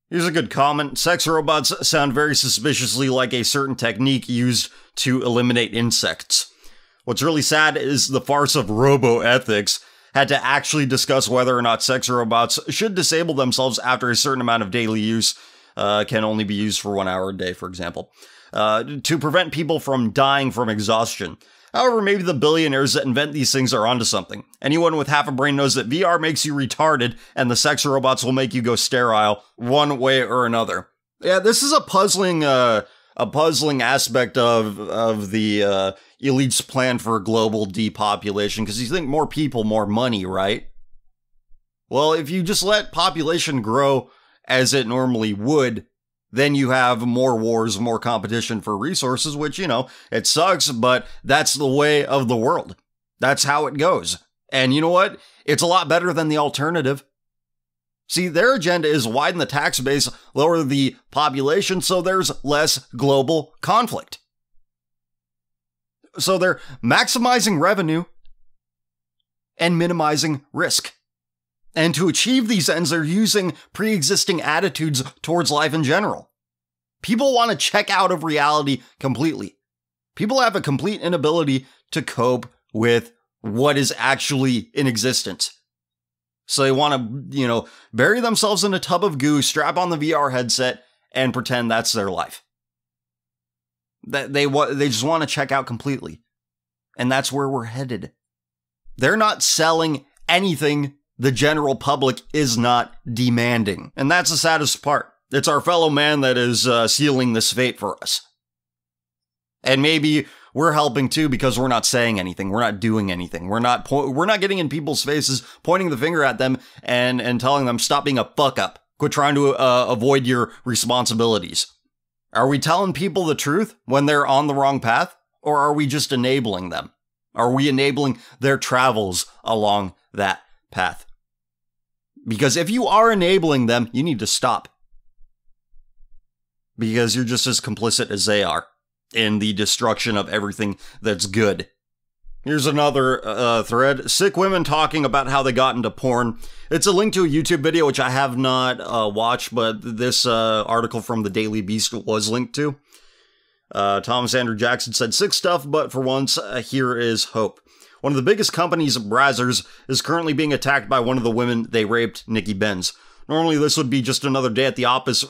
Here's a good comment. Sex robots sound very suspiciously like a certain technique used to eliminate insects. What's really sad is the farce of roboethics had to actually discuss whether or not sex robots should disable themselves after a certain amount of daily use, can only be used for 1 hour a day, for example, to prevent people from dying from exhaustion. However, maybe the billionaires that invent these things are onto something. Anyone with half a brain knows that VR makes you retarded, and the sex robots will make you go sterile one way or another. Yeah, this is a puzzling aspect of the elite's plan for global depopulation, because you think more people, more money, right? Well, if you just let population grow as it normally would, then you have more wars, more competition for resources, which, it sucks, but that's the way of the world. That's how it goes. And you know what? It's a lot better than the alternative. See, their agenda is widen the tax base, lower the population, so there's less global conflict. So they're maximizing revenue and minimizing risk. And to achieve these ends, they're using pre-existing attitudes towards life in general. People want to check out of reality completely. People have a complete inability to cope with what is actually in existence. So they want to, bury themselves in a tub of goo, strap on the VR headset, and pretend that's their life. They just want to check out completely. And that's where we're headed. They're not selling anything the general public is not demanding. And that's the saddest part. It's our fellow man that is sealing this fate for us. And maybe we're helping too because we're not saying anything. We're not doing anything. We're not getting in people's faces, pointing the finger at them and telling them, stop being a fuck up. Quit trying to avoid your responsibilities. Are we telling people the truth when they're on the wrong path? Or are we just enabling them? Are we enabling their travels along that path? Because if you are enabling them, you need to stop. Because you're just as complicit as they are in the destruction of everything that's good. Here's another thread. Sick women talking about how they got into porn. It's a link to a YouTube video, which I have not watched, but this article from the Daily Beast was linked to. Thomas Andrew Jackson said, sick stuff, but for once, here is hope. One of the biggest companies, Brazzers, is currently being attacked by one of the women they raped, Nikki Benz. Normally, this would be just another day at the office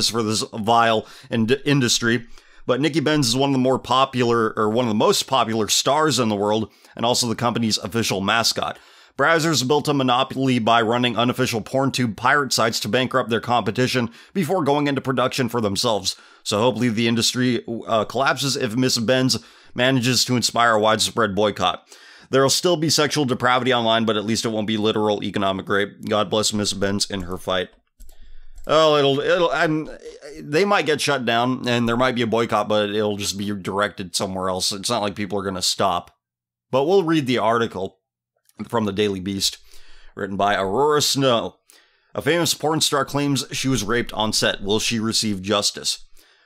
for this vile industry, but Nikki Benz is one of the most popular stars in the world, and also the company's official mascot. Brazzers built a monopoly by running unofficial PornTube pirate sites to bankrupt their competition before going into production for themselves. So hopefully the industry collapses if Miss Benz manages to inspire a widespread boycott. There'll still be sexual depravity online, but at least it won't be literal economic rape. God bless Miss Benz in her fight. Oh, they might get shut down, and there might be a boycott, but it'll just be directed somewhere else. It's not like people are going to stop. But we'll read the article from the Daily Beast, written by Aurora Snow. A famous porn star claims she was raped on set. Will she receive justice?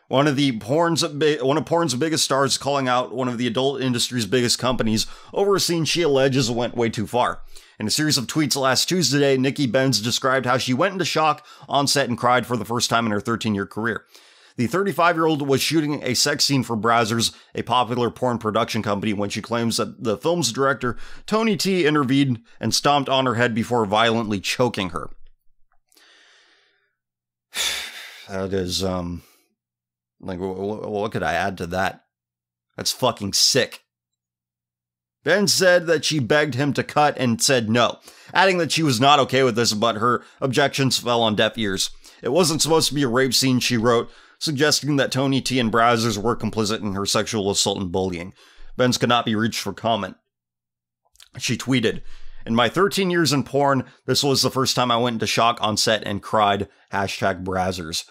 One of porn's biggest stars calling out one of the adult industry's biggest companies over a scene she alleges went way too far. In a series of tweets last Tuesday, Nikki Benz described how she went into shock on set and cried for the first time in her 13-year career. The 35-year-old was shooting a sex scene for Brazzers, a popular porn production company, when she claims that the film's director, Tony T, intervened and stomped on her head before violently choking her. That is, what could I add to that? That's fucking sick. Ben said that she begged him to cut and said no, adding that she was not okay with this, but her objections fell on deaf ears. It wasn't supposed to be a rape scene, she wrote, suggesting that Tony T and Brazzers were complicit in her sexual assault and bullying. Benz could not be reached for comment. She tweeted, "In my 13 years in porn, this was the first time I went into shock on set and cried, #Brazzers.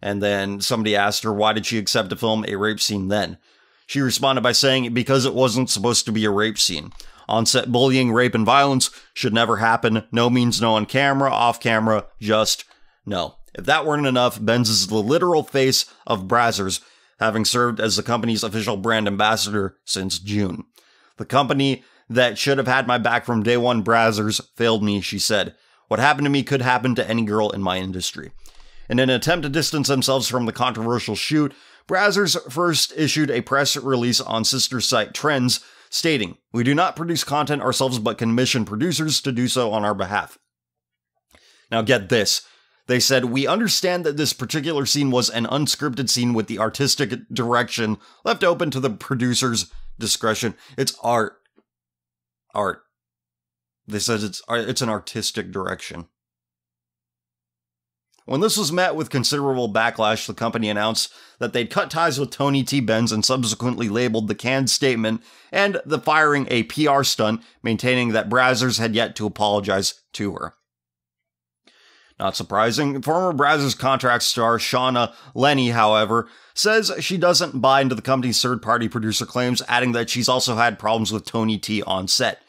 And then somebody asked her why did she accept to film a rape scene then. She responded by saying because it wasn't supposed to be a rape scene. On-set bullying, rape, and violence should never happen. No means no on camera, off camera, just no. If that weren't enough, Benz is the literal face of Brazzers, having served as the company's official brand ambassador since June. The company that should have had my back from day one, Brazzers, failed me, she said. What happened to me could happen to any girl in my industry. In an attempt to distance themselves from the controversial shoot, Brazzers first issued a press release on sister site Trends, stating, "We do not produce content ourselves but commission producers to do so on our behalf." Now get this. They said, "We understand that this particular scene was an unscripted scene with the artistic direction left open to the producer's discretion." It's art. Art. They said it's an artistic direction. When this was met with considerable backlash, the company announced that they'd cut ties with Tony T. Benz and subsequently labeled the canned statement and the firing a PR stunt, maintaining that Brazzers had yet to apologize to her. Not surprising, former Brazzers contract star Shauna Lenny, however, says she doesn't buy into the company's third-party producer claims, adding that she's also had problems with Tony T on set.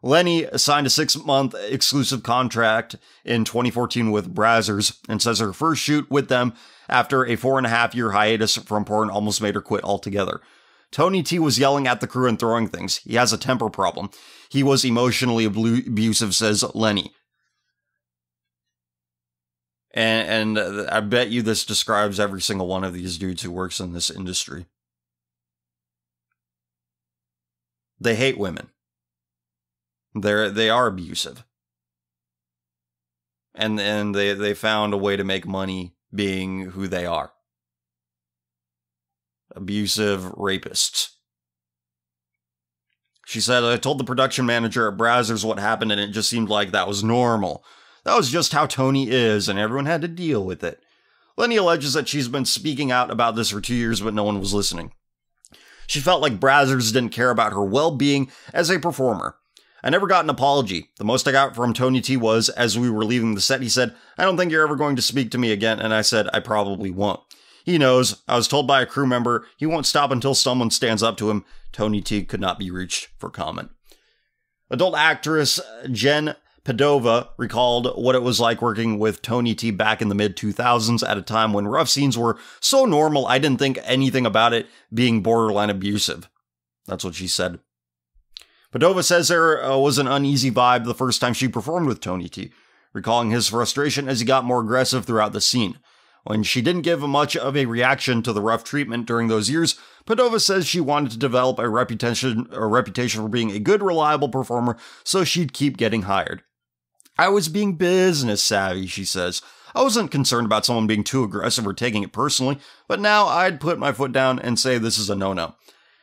Lenny signed a 6-month exclusive contract in 2014 with Brazzers and says her first shoot with them after a 4.5-year hiatus from porn almost made her quit altogether. Tony T was yelling at the crew and throwing things. He has a temper problem. He was emotionally abusive, says Lenny. And I bet you this describes every single one of these dudes who works in this industry. They hate women. They are abusive. And they found a way to make money being who they are. Abusive rapists. She said, "I told the production manager at Brazzers what happened and it just seemed like that was normal. That was just how Tony is, and everyone had to deal with it." Lenny alleges that she's been speaking out about this for 2 years, but no one was listening. She felt like Brazzers didn't care about her well-being as a performer. "I never got an apology. The most I got from Tony T was, as we were leaving the set, he said, 'I don't think you're ever going to speak to me again,' and I said, 'I probably won't.' He knows. I was told by a crew member he won't stop until someone stands up to him." Tony T could not be reached for comment. Adult actress Jen Padova recalled what it was like working with Tony T back in the mid-2000s at a time when rough scenes were so normal I didn't think anything about it being borderline abusive. That's what she said. Padova says there was an uneasy vibe the first time she performed with Tony T, recalling his frustration as he got more aggressive throughout the scene. When she didn't give much of a reaction to the rough treatment during those years, Padova says she wanted to develop a reputation for being a good, reliable performer so she'd keep getting hired. "I was being business savvy," she says. "I wasn't concerned about someone being too aggressive or taking it personally, but now I'd put my foot down and say this is a no-no.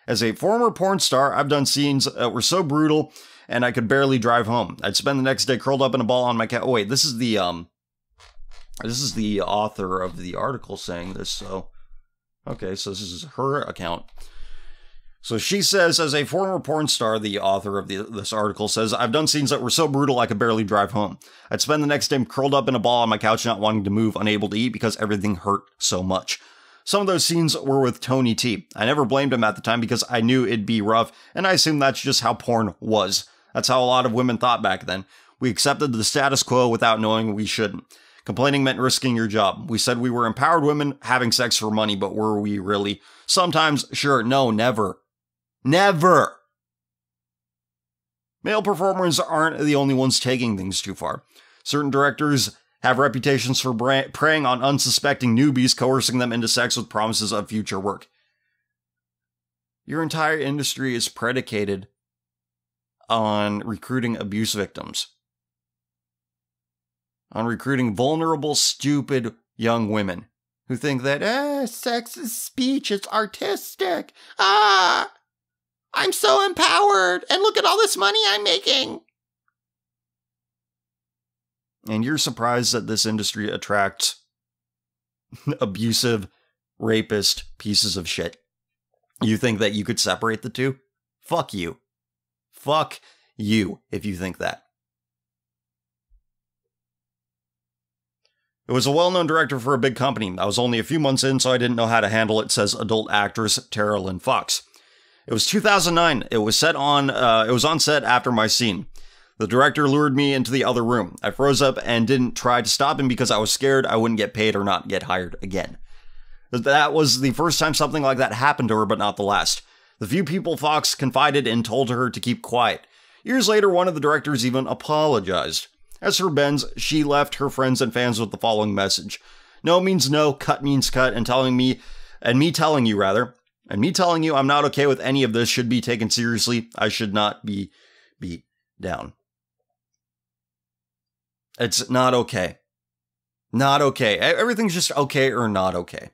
As a former porn star, I've done scenes that were so brutal and I could barely drive home. I'd spend the next day curled up in a ball on my couch." Oh, wait, this is the author of the article saying this, so... Okay, so this is her account. So she says, "As a former porn star," the author of this article says, "I've done scenes that were so brutal I could barely drive home. I'd spend the next day curled up in a ball on my couch, not wanting to move, unable to eat because everything hurt so much. Some of those scenes were with Tony T. I never blamed him at the time because I knew it'd be rough, and I assumed that's just how porn was. That's how a lot of women thought back then. We accepted the status quo without knowing we shouldn't. Complaining meant risking your job. We said we were empowered women having sex for money, but were we really? Sometimes, sure, no, never. Never! Male performers aren't the only ones taking things too far. Certain directors have reputations for preying on unsuspecting newbies, coercing them into sex with promises of future work. Your entire industry is predicated on recruiting abuse victims. On recruiting vulnerable, stupid young women who think that, sex is speech, it's artistic. I'm so empowered, and look at all this money I'm making. And you're surprised that this industry attracts abusive, rapist pieces of shit. You think that you could separate the two? Fuck you. Fuck you if you think that. It was a well-known director for a big company. I was only a few months in, so I didn't know how to handle it, says adult actress Tara Lynn Fox. It was 2009. It was on set after my scene. The director lured me into the other room. I froze up and didn't try to stop him because I was scared I wouldn't get paid or not get hired again. That was the first time something like that happened to her, but not the last. The few people Fox confided in told her to keep quiet. Years later, one of the directors even apologized. As for Benz, she left her friends and fans with the following message. No means no, cut means cut, and me telling you I'm not okay with any of this should be taken seriously. I should not be beat down. It's not okay. Not okay. Everything's just okay or not okay.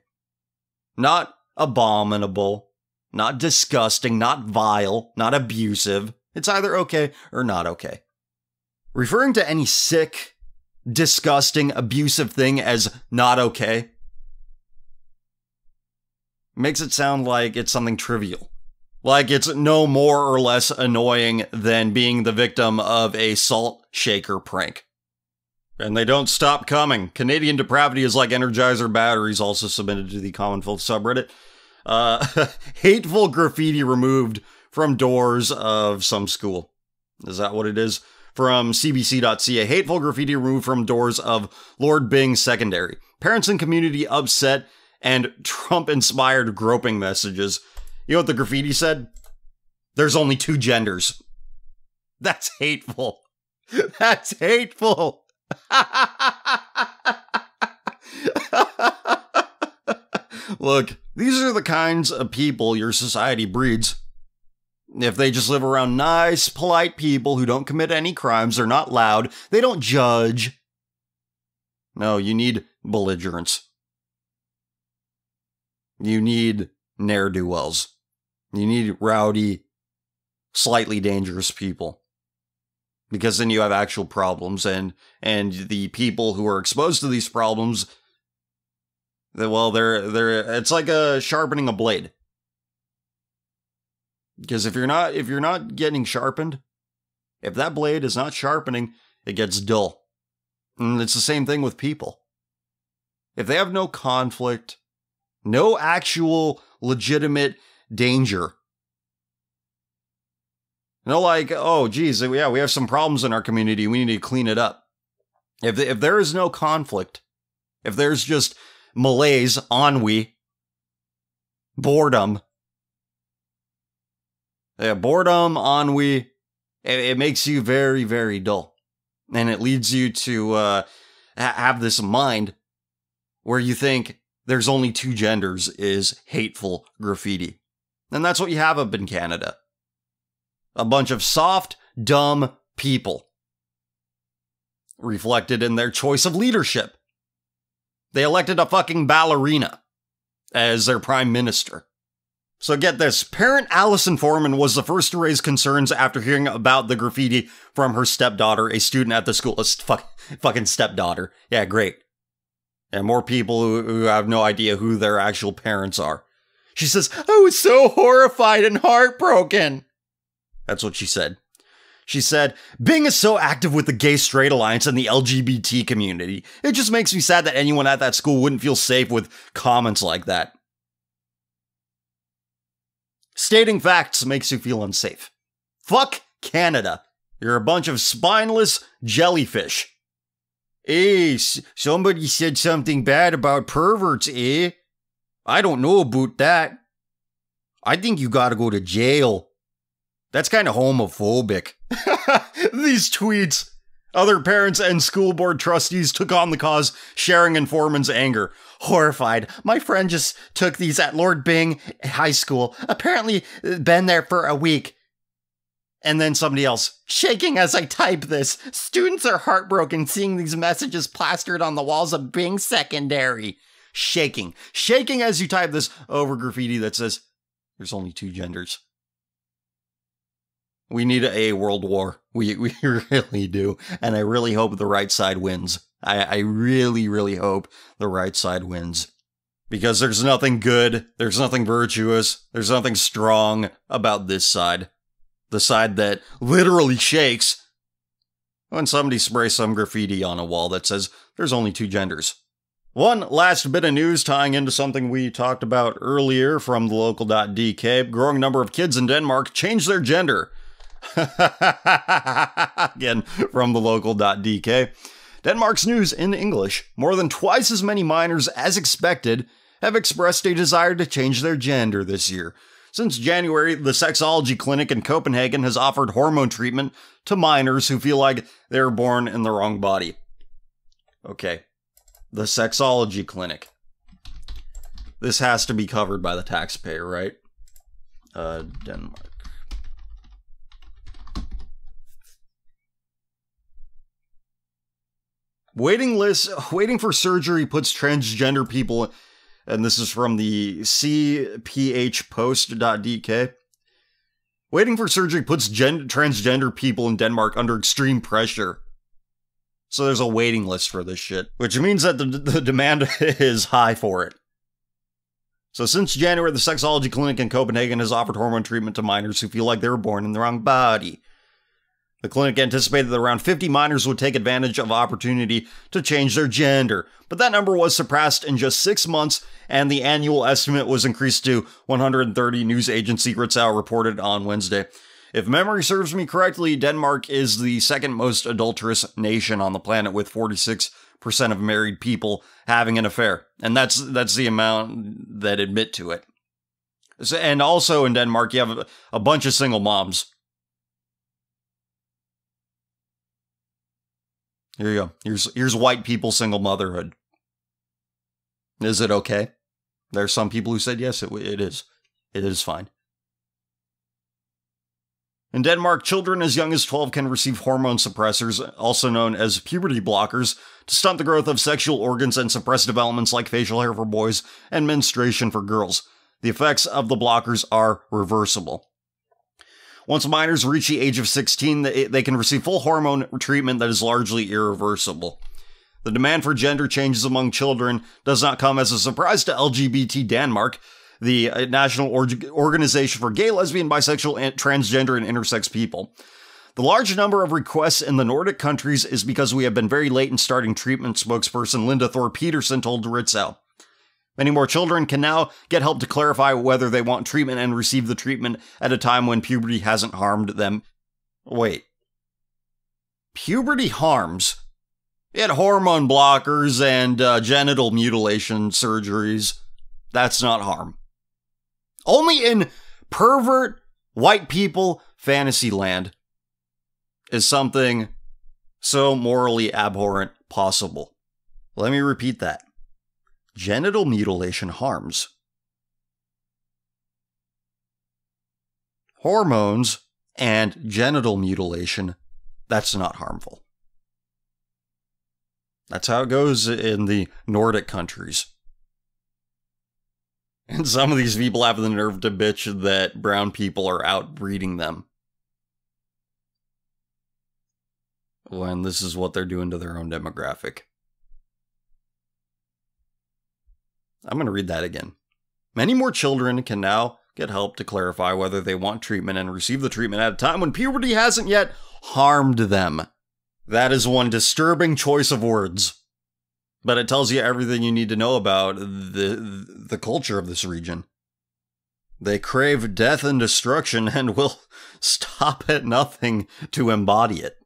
Not abominable, not disgusting, not vile, not abusive. It's either okay or not okay. Referring to any sick, disgusting, abusive thing as not okay makes it sound like it's something trivial. Like it's no more or less annoying than being the victim of a salt shaker prank. And they don't stop coming. Canadian depravity is like Energizer batteries, also submitted to the Common Filth subreddit. Hateful graffiti removed from doors of some school. Is that what it is? From cbc.ca. Hateful graffiti removed from doors of Lord Byng Secondary. Parents and community upset and Trump-inspired groping messages. You know what the graffiti said? There's only 2 genders. That's hateful. That's hateful. Look, these are the kinds of people your society breeds. If they just live around nice, polite people who don't commit any crimes, they're not loud, they don't judge. No, you need belligerents. You need ne'er-do-wells. You need rowdy, slightly dangerous people. Because then you have actual problems, and the people who are exposed to these problems, well, it's like sharpening a blade. Because if you're not getting sharpened, if that blade is not sharpening, it gets dull. And it's the same thing with people. If they have no conflict, no actual legitimate danger, like, oh, geez, yeah, we have some problems in our community, we need to clean it up. If there is no conflict, if there's just malaise, ennui, boredom, ennui, it makes you very, very dull. And it leads you to have this mind where you think there's only 2 genders is hateful graffiti. And that's what you have up in Canada. A bunch of soft, dumb people. Reflected in their choice of leadership. They elected a fucking ballerina as their prime minister. So get this, parent Allison Foreman was the first to raise concerns after hearing about the graffiti from her stepdaughter, a student at the school. Fucking stepdaughter. Yeah, great. And more people who have no idea who their actual parents are. She says, I was so horrified and heartbroken. That's what she said. She said, Byng is so active with the gay-straight alliance and the LGBT community. It just makes me sad that anyone at that school wouldn't feel safe with comments like that. Stating facts makes you feel unsafe. Fuck Canada. You're a bunch of spineless jellyfish. Hey, somebody said something bad about perverts, eh? I don't know about that. I think you gotta go to jail. That's kind of homophobic. These tweets. Other parents and school board trustees took on the cause, sharing in Foreman's anger. Horrified. My friend just took these at Lord Byng High School. Apparently been there for a week. And then somebody else. Shaking as I type this. Students are heartbroken seeing these messages plastered on the walls of Byng Secondary. Shaking. Shaking as you type this over graffiti that says, there's only 2 genders. We need a world war. We really do. And I really hope the right side wins. I really, really hope the right side wins. Because there's nothing good, there's nothing virtuous, there's nothing strong about this side. The side that literally shakes when somebody sprays some graffiti on a wall that says, there's only 2 genders. One last bit of news tying into something we talked about earlier from the local.dk. Growing number of kids in Denmark change their gender. Again, from the local.dk. Denmark's news in English. More than twice as many minors as expected have expressed a desire to change their gender this year. Since January, the sexology clinic in Copenhagen has offered hormone treatment to minors who feel like they were born in the wrong body. Okay. The sexology clinic. This has to be covered by the taxpayer, right? Denmark. Waiting for surgery puts transgender people, and this is from the cphpost.dk. Waiting for surgery puts transgender people in Denmark under extreme pressure. So there's a waiting list for this shit, which means that the demand is high for it. So since January, the sexology clinic in Copenhagen has offered hormone treatment to minors who feel like they were born in the wrong body. The clinic anticipated that around 50 minors would take advantage of opportunity to change their gender, but that number was surpassed in just 6 months, and the annual estimate was increased to 130, news agency Ritzau reported on Wednesday. If memory serves me correctly, Denmark is the second most adulterous nation on the planet, with 46% of married people having an affair, and that's the amount that admit to it. And also in Denmark, you have a bunch of single moms. Here you go. Here's white people single motherhood. Is it okay? There are some people who said yes, it is. It is fine. In Denmark, children as young as 12 can receive hormone suppressors, also known as puberty blockers, to stunt the growth of sexual organs and suppress developments like facial hair for boys and menstruation for girls. The effects of the blockers are reversible. Once minors reach the age of 16, they can receive full hormone treatment that is largely irreversible. The demand for gender changes among children does not come as a surprise to LGBT Denmark, the National Organization for Gay, Lesbian, Bisexual, Transgender, and Intersex People. The large number of requests in the Nordic countries is because we have been very late in starting treatment, spokesperson Linda Thor-Petersen told Ritzau. Many more children can now get help to clarify whether they want treatment and receive the treatment at a time when puberty hasn't harmed them. Wait. Puberty harms? It hormone blockers and genital mutilation surgeries. That's not harm. Only in pervert white people fantasy land is something so morally abhorrent possible. Let me repeat that. Genital mutilation harms. Hormones and genital mutilation, that's not harmful. That's how it goes in the Nordic countries. And some of these people have the nerve to bitch that brown people are outbreeding them, when this is what they're doing to their own demographic. I'm going to read that again. Many more children can now get help to clarify whether they want treatment and receive the treatment at a time when puberty hasn't yet harmed them. That is one disturbing choice of words. But it tells you everything you need to know about the culture of this region. They crave death and destruction and will stop at nothing to embody it.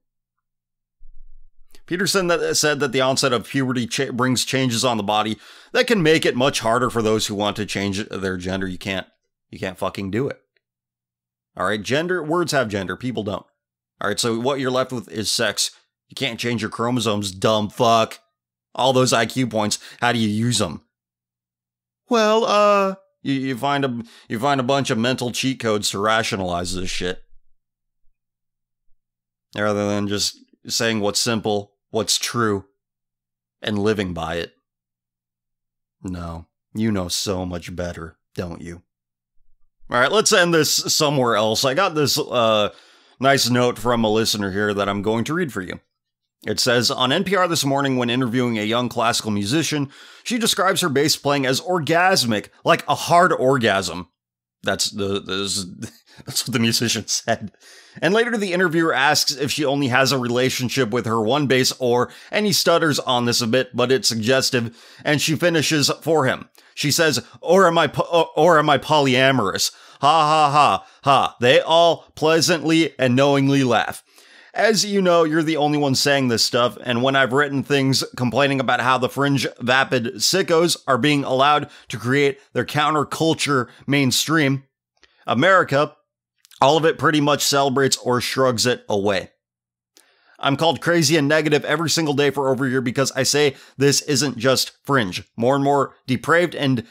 Peterson said that the onset of puberty brings changes on the body that can make it much harder for those who want to change their gender. You can't fucking do it. All right, words have gender, people don't. All right, so what you're left with is sex. You can't change your chromosomes, dumb fuck. All those IQ points, how do you use them? Well, you find a bunch of mental cheat codes to rationalize this shit, rather than just saying what's simple, what's true, and living by it. No, you know so much better, don't you? Alright, let's end this somewhere else. I got this nice note from a listener here that I'm going to read for you. It says, on NPR this morning when interviewing a young classical musician, she describes her bass playing as orgasmic, like a hard orgasm. That's that's what the musician said. And later the interviewer asks if she only has a relationship with her one bass and he stutters on this a bit, but it's suggestive, and she finishes for him. She says, or am I polyamorous? Ha ha ha ha. They all pleasantly and knowingly laugh. As you know, you're the only one saying this stuff, and when I've written things complaining about how the fringe vapid sickos are being allowed to create their counterculture mainstream, America, all of it pretty much celebrates or shrugs it away. I'm called crazy and negative every single day for over a year because I say this isn't just fringe. More and more depraved and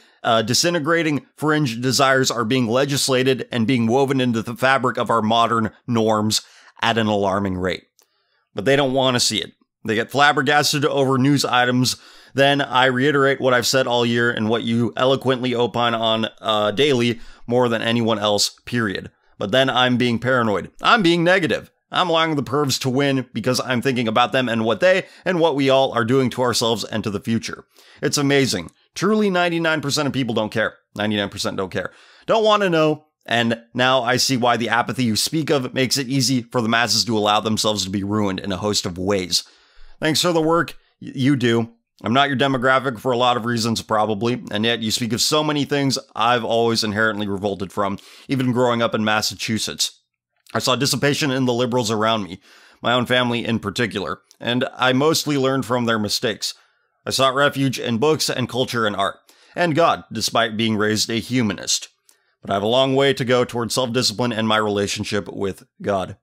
disintegrating fringe desires are being legislated and being woven into the fabric of our modern norms at an alarming rate. But they don't want to see it. They get flabbergasted over news items. Then I reiterate what I've said all year and what you eloquently opine on daily more than anyone else, period. But then I'm being paranoid. I'm being negative. I'm allowing the pervs to win because I'm thinking about them and what they and what we all are doing to ourselves and to the future. It's amazing. Truly 99% of people don't care. 99% don't care. Don't want to know. And now I see why the apathy you speak of makes it easy for the masses to allow themselves to be ruined in a host of ways. Thanks for the work you do. I'm not your demographic for a lot of reasons, probably, and yet you speak of so many things I've always inherently revolted from, even growing up in Massachusetts. I saw dissipation in the liberals around me, my own family in particular, and I mostly learned from their mistakes. I sought refuge in books and culture and art, and God, despite being raised a humanist. But I have a long way to go towards self-discipline and my relationship with God.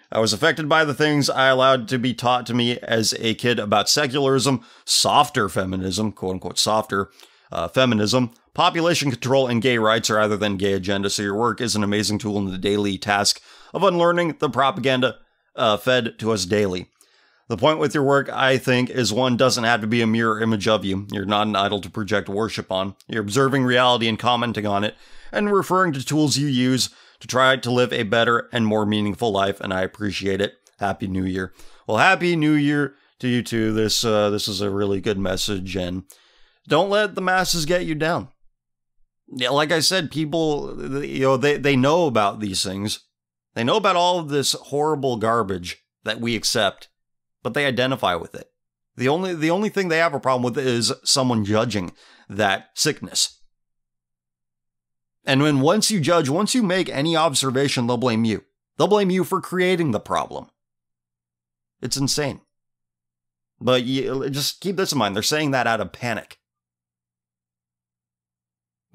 I was affected by the things I allowed to be taught to me as a kid about secularism, softer feminism, quote-unquote softer feminism, population control, and gay rights rather than gay agenda, so your work is an amazing tool in the daily task of unlearning the propaganda fed to us daily. The point with your work, I think, is one doesn't have to be a mirror image of you. You're not an idol to project worship on. You're observing reality and commenting on it, and referring to tools you use to try to live a better and more meaningful life, and I appreciate it. Happy New Year. Well, Happy New Year to you too. This is a really good message, and don't let the masses get you down. Yeah, like I said, people, they know about these things. They know about all of this horrible garbage that we accept, but they identify with it. The only thing they have a problem with is someone judging that sickness. And once you judge, once you make any observation, they'll blame you. They'll blame you for creating the problem. It's insane. But just keep this in mind. They're saying that out of panic.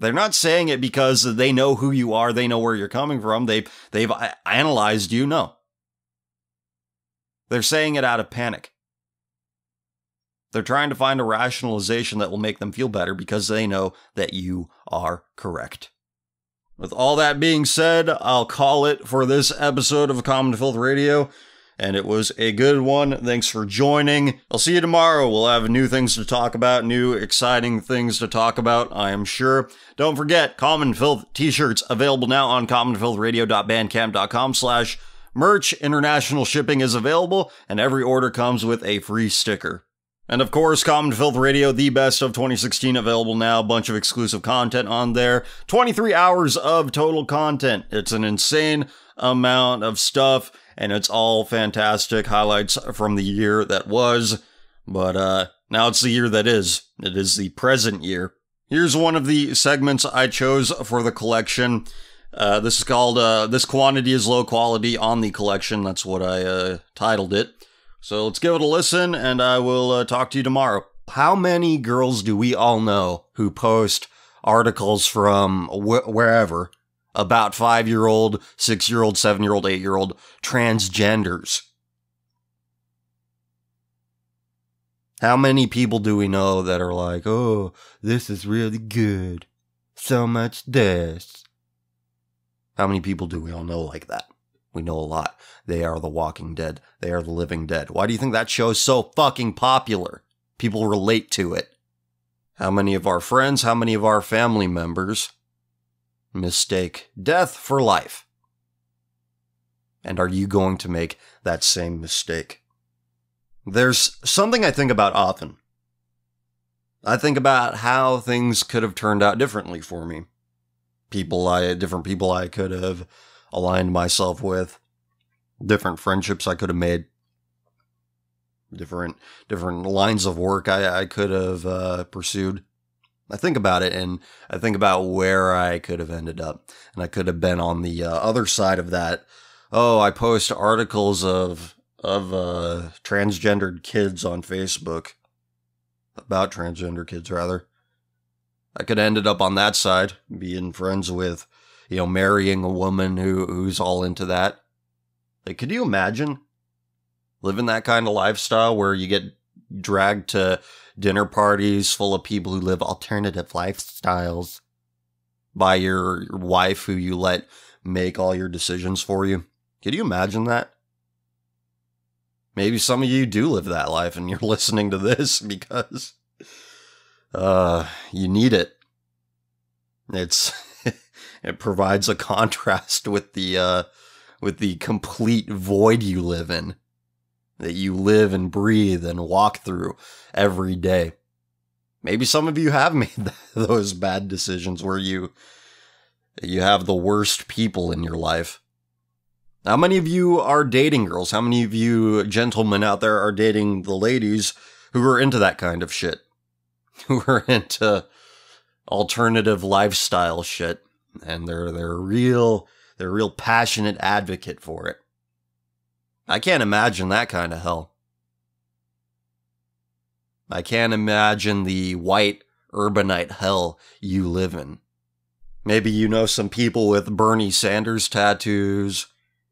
They're not saying it because they know who you are. They know where you're coming from. They've analyzed you. No. They're saying it out of panic. They're trying to find a rationalization that will make them feel better because they know that you are correct. With all that being said, I'll call it for this episode of Common Filth Radio, and it was a good one. Thanks for joining. I'll see you tomorrow. We'll have new things to talk about, new exciting things to talk about, I am sure. Don't forget, Common Filth t-shirts available now on commonfilthradio.bandcamp.com/merch. International shipping is available, and every order comes with a free sticker. And of course, Common Filth Radio, the best of 2016, available now. A bunch of exclusive content on there. 23 hours of total content. It's an insane amount of stuff, and it's all fantastic highlights from the year that was. But now it's the year that is. It is the present year. Here's one of the segments I chose for the collection. This is called This Quantity is Low Quality on the Collection. That's what I titled it. So let's give it a listen, and I will talk to you tomorrow. How many girls do we all know who post articles from wherever about 5-year-old, 6-year-old, 7-year-old, 8-year-old transgenders? How many people do we know that are like, oh, this is really good. So much this. How many people do we all know like that? We know a lot. They are the walking dead. They are the living dead. Why do you think that show is so fucking popular? People relate to it. How many of our friends, how many of our family members mistake death for life? And are you going to make that same mistake? There's something I think about often. I think about how things could have turned out differently for me. different people I could have aligned myself with, different friendships I could have made, different lines of work I could have pursued. I think about it, and I think about where I could have ended up, and I could have been on the other side of that. Oh, I post articles of transgendered kids on Facebook, about transgender kids rather. I could have ended up on that side, being friends with, marrying a woman who's all into that. Like, could you imagine living that kind of lifestyle where you get dragged to dinner parties full of people who live alternative lifestyles by your wife who you let make all your decisions for you? Could you imagine that? Maybe some of you do live that life and you're listening to this because you need it. It provides a contrast with the complete void you live in, that you live and breathe and walk through every day. Maybe some of you have made those bad decisions where you have the worst people in your life. How many of you are dating girls? How many of you gentlemen out there are dating the ladies who are into that kind of shit? Who are into alternative lifestyle shit, and they're a real passionate advocate for it. I can't imagine that kind of hell. I can't imagine the white urbanite hell you live in. Maybe you know some people with Bernie Sanders tattoos.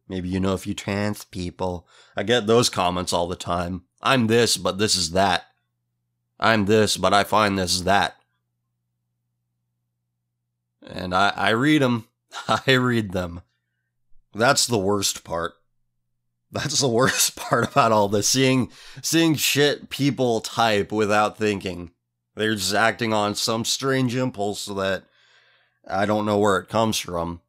Maybe you know a few trans people. I get those comments all the time. I'm this, but this is that. I'm this, but I find this that. And I read them. I read them. That's the worst part. That's the worst part about all this. Seeing shit people type without thinking. They're just acting on some strange impulse that I don't know where it comes from.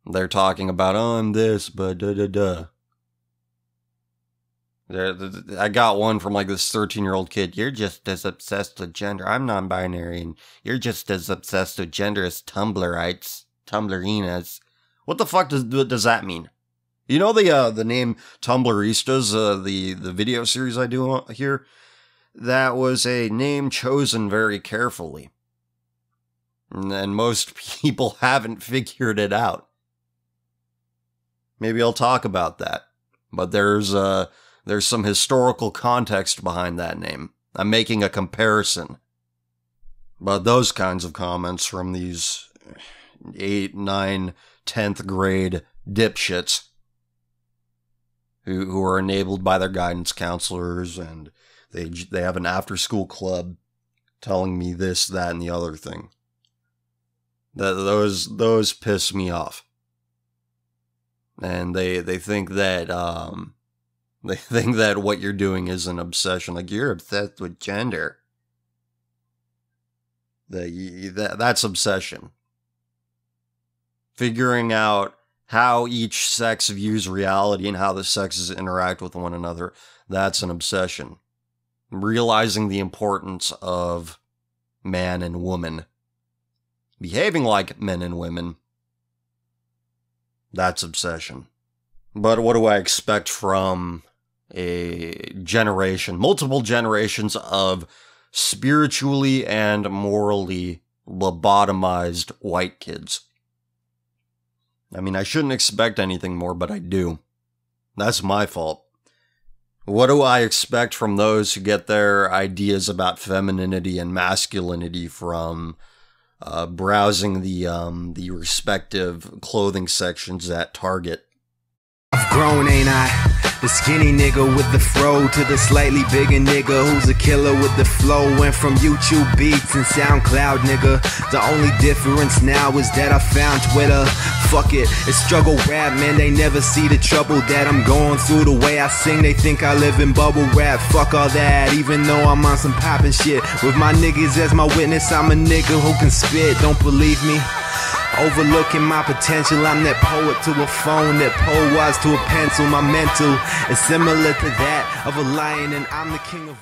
They're talking about, oh, I'm this, but da-da-da. I got one from like this 13-year-old kid. You're just as obsessed with gender. I'm non-binary, and you're just as obsessed with gender as Tumblrites, Tumblrinas. What the fuck does that mean? You know the name Tumblristas, the video series I do here? That was a name chosen very carefully. And most people haven't figured it out. Maybe I'll talk about that. But there's some historical context behind that name. I'm making a comparison. But those kinds of comments from these 8, 9, 10th grade dipshits who are enabled by their guidance counselors, and they have an after-school club telling me this, that, and the other thing. Those piss me off. And they think that what you're doing is an obsession. Like, you're obsessed with gender. That's obsession. Figuring out how each sex views reality and how the sexes interact with one another, that's an obsession. Realizing the importance of man and woman. Behaving like men and women. That's obsession. But what do I expect from a generation, multiple generations of spiritually and morally lobotomized white kids? I mean, I shouldn't expect anything more, but I do. That's my fault. What do I expect from those who get their ideas about femininity and masculinity from browsing the respective clothing sections at Target? I've grown, ain't I? The skinny nigga with the fro to the slightly bigger nigga who's a killer with the flow. Went from YouTube beats and SoundCloud, nigga. The only difference now is that I found Twitter. Fuck it, it's struggle rap, man. They never see the trouble that I'm going through. The way I sing, they think I live in bubble wrap. Fuck all that, even though I'm on some poppin' shit. With my niggas as my witness, I'm a nigga who can spit. Don't believe me? Overlooking my potential, I'm that poet to a phone, that poet was to a pencil. My mental is similar to that of a lion, and I'm the king of